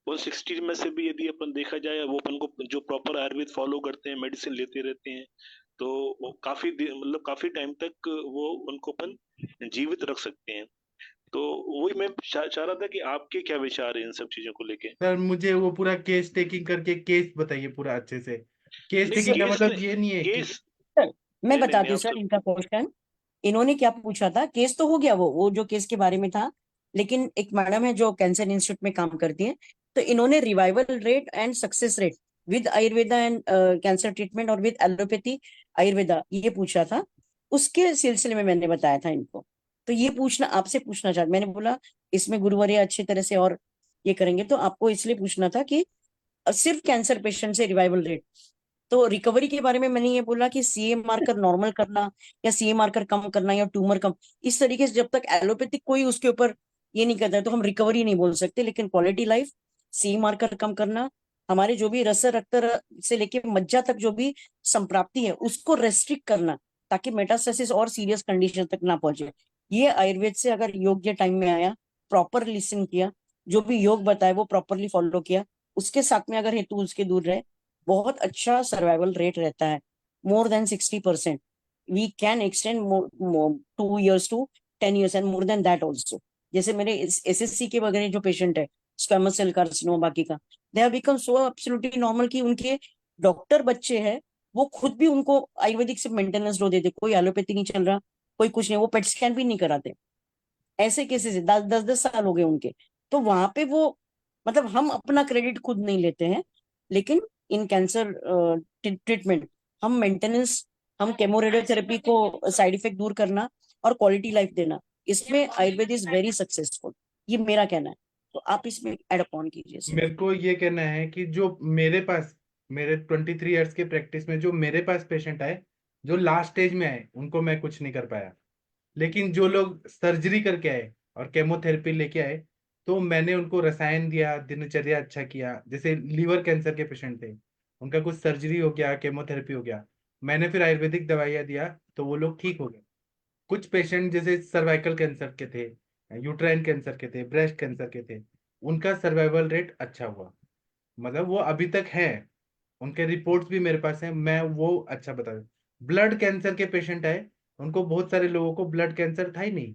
वो 60 में से भी यदि अपन देखा जाए, वो अपन को जो प्रॉपर आयुर्वेद फॉलो करते हैं, मेडिसिन लेते रहते हैं, तो वो मतलब काफी टाइम तक वो उनको अपन जीवित रख सकते हैं। तो वही मैं चाह रहा था कि आपके क्या विचार है इन सब चीजों को लेके। सर, मुझे वो पूरा केस टेकिंग करके केस बताइए पूरा अच्छे से। केस नहीं टेकिंग का केस मतलब नहीं, ये नहीं है कि केस सर, मैं नहीं नहीं नहीं बताती हूँ आप सर सब इनका क्वेश्चन। इन्होंने क्या पूछा था, केस तो हो गया, वो जो केस के बारे में था, लेकिन एक मैडम है जो कैंसर इंस्टीट्यूट में काम करती है, तो इन्होंने revival rate and success rate with Ayurveda and cancer treatment और विद एलोपैथी आयुर्वेदा ये पूछा था। उसके सिलसिले में मैंने बताया था इनको। तो ये पूछना आपसे पूछना चाहता, मैंने बोला इसमें गुरुवर्य अच्छी तरह से और ये करेंगे, तो आपको इसलिए पूछना था कि सिर्फ कैंसर पेशेंट से रिवाइवल रेट। तो रिकवरी के बारे में मैंने ये बोला कि सीए मार्कर नॉर्मल करना या सीए मार्कर कम करना या ट्यूमर कम, इस तरीके से जब तक एलोपैथिक कोई उसके ऊपर ये नहीं करता है तो हम रिकवरी नहीं बोल सकते। लेकिन क्वालिटी लाइफ, सीए मार्कर कम करना, हमारे जो भी रस रक्त से लेके मज्जा तक जो भी संप्राप्ति है उसको रेस्ट्रिक्ट करना, ताकि मेटास्टेसिस और सीरियस कंडीशन तक ना पहुंचे। ये आयुर्वेद से अगर योग्य टाइम में आया, प्रॉपर लिसन किया, जो भी योग बताए वो प्रॉपरली फॉलो किया, उसके साथ में अगर हेतु उसके दूर रहे, बहुत अच्छा सर्वाइवल रेट रहता है, more than 60%। We can extend 2 years to 10 years and more than that also. जैसे मेरे एसएससी के वगैरह जो पेशेंट है, स्क्वेमस सेल कार्सिनोमा बाकी का, they have become so absolutely normal कि उनके डॉक्टर बच्चे हैं, वो खुद भी उनको आयुर्वेदिक से मेंटेनेंस रो देते, कोई एलोपैथी नहीं चल रहा, कोई कुछ नहीं, वो पेट स्कैन भी नहीं कराते। ऐसे केसेस 10-10 साल हो गए उनके। तो वहां पे वो मतलब हम अपना क्रेडिट खुद नहीं लेते हैं, लेकिन इन कैंसर ट्रीटमेंट हम मेंटेनेंस, हम केमो रेडियोथेरेपी को साइड इफेक्ट दूर करना और क्वालिटी लाइफ देना, इसमें आयुर्वेद इज वेरी सक्सेसफुल। ये मेरा कहना है, तो आप इसमें एड अपॉन कीजिए सर। मेरे को ये कहना है कि जो मेरे पास, मेरे 23 ईयर्स के प्रैक्टिस में जो मेरे पास पेशेंट आए, जो लास्ट स्टेज में आए उनको मैं कुछ नहीं कर पाया। लेकिन जो लोग सर्जरी करके आए और केमोथेरेपी लेके आए, तो मैंने उनको रसायन दिया, दिनचर्या अच्छा किया। जैसे लीवर कैंसर के पेशेंट थे, उनका कुछ सर्जरी हो गया, केमोथेरेपी हो गया, मैंने फिर आयुर्वेदिक दवाइयाँ दिया, तो वो लोग ठीक हो गए। कुछ पेशेंट जैसे सर्वाइकल कैंसर के थे, यूट्राइन कैंसर के थे, ब्रेस्ट कैंसर के थे, उनका सर्वाइवल रेट अच्छा हुआ। मतलब वो अभी तक है, उनके रिपोर्ट्स भी मेरे पास हैं, मैं वो अच्छा बता दूं। ब्लड कैंसर के पेशेंट आए, उनको बहुत सारे लोगों को ब्लड कैंसर था ही नहीं,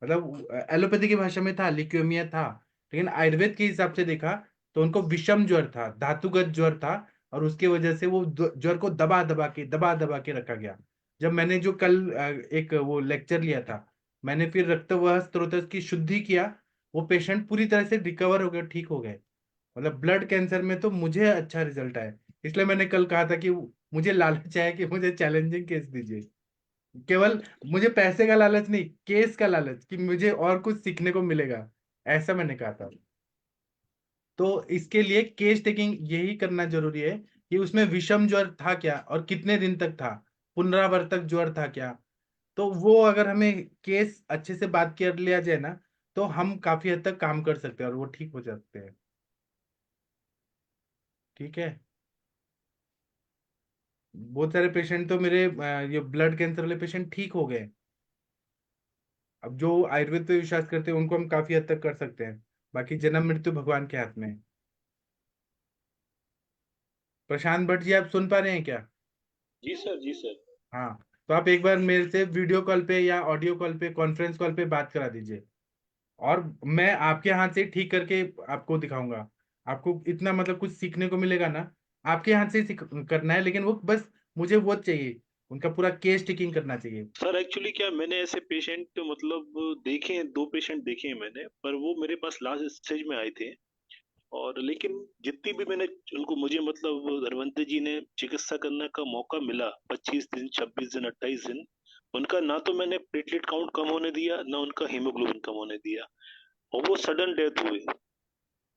मतलब एलोपैथी की भाषा में था ल्यूकेमिया था, लेकिन आयुर्वेद के हिसाब से देखा तो उनको विषम ज्वर था, धातुगत ज्वर था, और उसके वजह से वो ज्वर को दबा दबा के रखा गया। जब मैंने जो कल एक वो लेक्चर लिया था, मैंने फिर रक्तवाह स्त्रोत की शुद्धि किया, वो पेशेंट पूरी तरह से रिकवर हो गए, ठीक हो गए। मतलब ब्लड कैंसर में तो मुझे अच्छा रिजल्ट आया। इसलिए मैंने कल कहा था कि मुझे लालच है कि मुझे चैलेंजिंग केस दीजिए। केवल मुझे पैसे का लालच नहीं, केस का लालच, कि मुझे और कुछ सीखने को मिलेगा, ऐसा मैंने कहा था। तो इसके लिए केस टेकिंग यही करना जरूरी है कि उसमें विषम ज्वर था क्या और कितने दिन तक था, पुनरावर्तक ज्वर था क्या। तो वो अगर हमें केस अच्छे से बात कर लिया जाए ना, तो हम काफी हद तक काम कर सकते हैं और वो ठीक हो सकते हैं। ठीक है। बहुत सारे पेशेंट तो मेरे ये ब्लड कैंसर वाले पेशेंट ठीक हो गए। अब जो आयुर्वेद पे विश्वास करते हैं उनको हम काफी हद तक कर सकते हैं, बाकी जन्म मृत्यु भगवान के हाथ में है। प्रशांत भट्ट जी, आप सुन पा रहे हैं क्या? जी सर, जी सर। हाँ, तो आप एक बार मेरे से वीडियो कॉल पे या ऑडियो कॉल पे, कॉन्फ्रेंस कॉल पे बात करा दीजिए, और मैं आपके हाथ से ठीक करके आपको दिखाऊंगा। आपको इतना मतलब कुछ सीखने को मिलेगा ना, आपके हाथ से ही करना है, लेकिन वो बस मुझे वो चाहिए, उनका पूरा केस टेकिंग करना चाहिए। सर एक्चुअली क्या, मैंने ऐसे पेशेंट मतलब देखे हैं, 2 पेशेंट देखे हैं मैंने, पर वो मेरे पास लास्ट स्टेज में आए थे। और लेकिन जितनी भी मैंने उनको, मुझे मतलब धनवंतरी जी ने चिकित्सा करने का मौका मिला, 25 दिन, 26 दिन, 28 दिन, उनका ना तो मैंने प्लेटलेट काउंट कम होने दिया, ना उनका हीमोग्लोबिन कम होने दिया, और वो सडन डेथ हुई।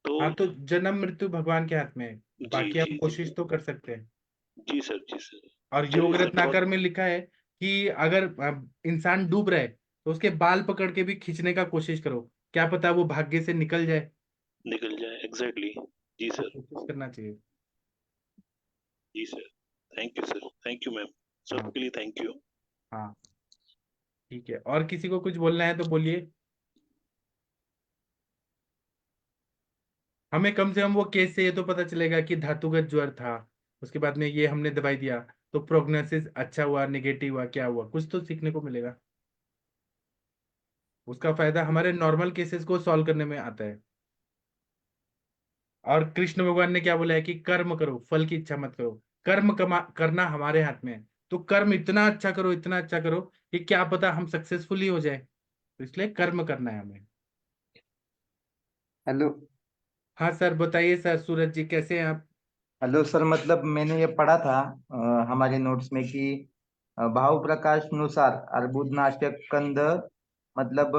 तो हाँ, तो जन्म मृत्यु भगवान के हाथ में है, जी बाकी हम जी जी। कोशिश तो कर सकते हैं। जी सर, जी सर। और योग चलिए सर, रत्नाकर बहुत में लिखा है कि अगर इंसान डूब रहा है तो उसके बाल पकड़ के भी खींचने का कोशिश करो, क्या पता वो भाग्य से निकल जाए। निकल जाए, एग्जैक्टली। जी तो सर। कोशिश करना चाहिए। जी sir. Thank you sir, thank you ma'am, हाँ। सबके लिए थैंक यू। हाँ, ठीक है, और किसी को कुछ बोलना है तो बोलिए। हमें कम से कम वो केस से ये तो पता चलेगा कि धातुगत ज्वर था, उसके बाद में ये हमने दवाई दिया, तो प्रोग्नोसिस अच्छा हुआ, नेगेटिव हुआ, क्या हुआ, कुछ तो सीखने को मिलेगा। उसका फायदा हमारे नॉर्मल केसेस को सॉल्व करने में आता है। और कृष्ण भगवान ने क्या बोला है कि कर्म करो, फल की इच्छा मत करो। करना हमारे हाथ में है, तो कर्म इतना अच्छा करो, इतना अच्छा करो कि क्या पता हम सक्सेसफुली हो जाए। तो इसलिए कर्म करना है हमें। हेलो। हाँ सर, बताइए सर, सूरज जी कैसे हैं आप? हेलो सर, मतलब मैंने ये पढ़ा था हमारे नोट्स में कि भाव प्रकाश अनुसार अर्बुदनाशक कंद मतलब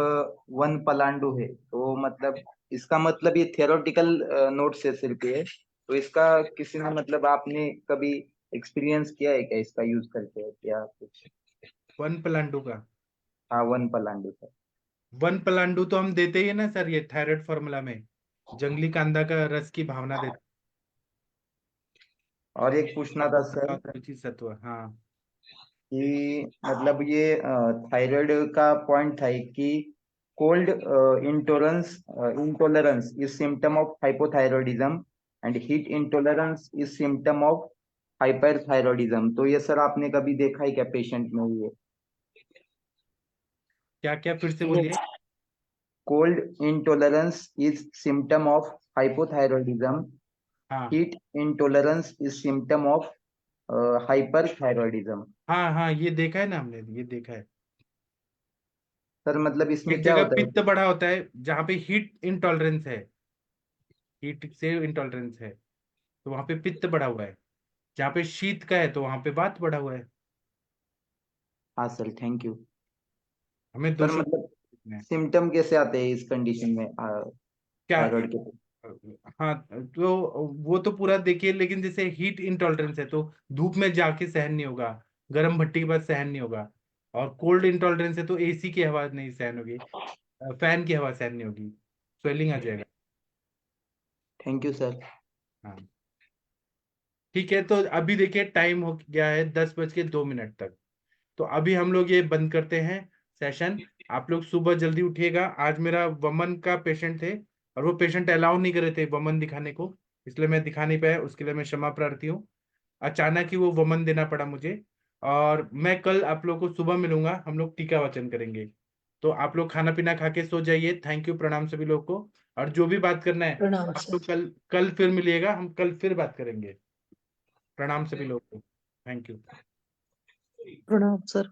वन पलांडु है, तो मतलब इसका मतलब ये थियोरेटिकल नोट्स है सिर्फ ये, तो इसका किसी ने मतलब आपने कभी एक्सपीरियंस किया है क्या इसका यूज करके क्या कुछ? वन पलांडू का? हाँ, वन पलांडु सर। वन पलांडू तो हम देते ही है ना सर, ये थायराइड फॉर्मूला में जंगली कांदा का रस की भावना देते और एक पूछना था सर हैं, सत्व। हाँ। कि मतलब ये थायराइड का पॉइंट था कि cold intolerance is symptom of hypothyroidism and heat intolerance is symptom of hyperthyroidism, तो ये सर आपने कभी देखा है क्या पेशेंट में ये? क्या क्या, फिर से बोलिए। Cold intolerance is symptom of hypothyroidism, हाँ heat intolerance is symptom of hyperthyroidism. हाँ हाँ, ये देखा है ना हमने, ये देखा है। सर मतलब इसमें एक क्या जगह होता है? पित्त बढ़ा होता है जहाँ पे हीट इंटॉलरेंस है, हीट से इंटॉलरेंस है, तो वहां पे पित्त बढ़ा हुआ है। जहाँ पे शीत का है तो वहां पे वात बढ़ा हुआ है। हाँ सर, थैंक यू। हमें सर दोषों को मतलब देखना है। सिम्टम कैसे आते हैं इस कंडीशन में क्या? थायराइड के? हाँ, तो वो तो पूरा देखिए, लेकिन जैसे हीट इंटॉलरेंस है तो धूप में जाके सहन नहीं होगा, गर्म भट्टी के बाद सहन नहीं होगा, और कोल्ड इंटॉलरेंस है तो एसी की हवा नहीं सहन होगी, फैन की हवा सहन नहीं होगी, स्वेलिंग आ जाएगा। Thank you sir. हाँ ठीक है, तो अभी देखिए टाइम हो गया है 10:02 तक, तो अभी हम लोग ये बंद करते हैं सेशन। आप लोग सुबह जल्दी उठिएगा। आज मेरा वमन का पेशेंट थे और वो पेशेंट अलाउ नहीं कर रहे थे वमन दिखाने को, इसलिए मैं दिखा नहीं पाया, उसके लिए मैं क्षमा प्रार्थी हूँ। अचानक ही वो वमन देना पड़ा मुझे, और मैं कल आप लोग को सुबह मिलूंगा, हम लोग टीका वाचन करेंगे। तो आप लोग खाना पीना खा के सो जाइए। थैंक यू, प्रणाम सभी लोग को। और जो भी बात करना है प्रणाम आप सर। लोग कल कल फिर मिलिएगा, हम कल फिर बात करेंगे। प्रणाम सभी लोग को, थैंक यू। प्रणाम सर।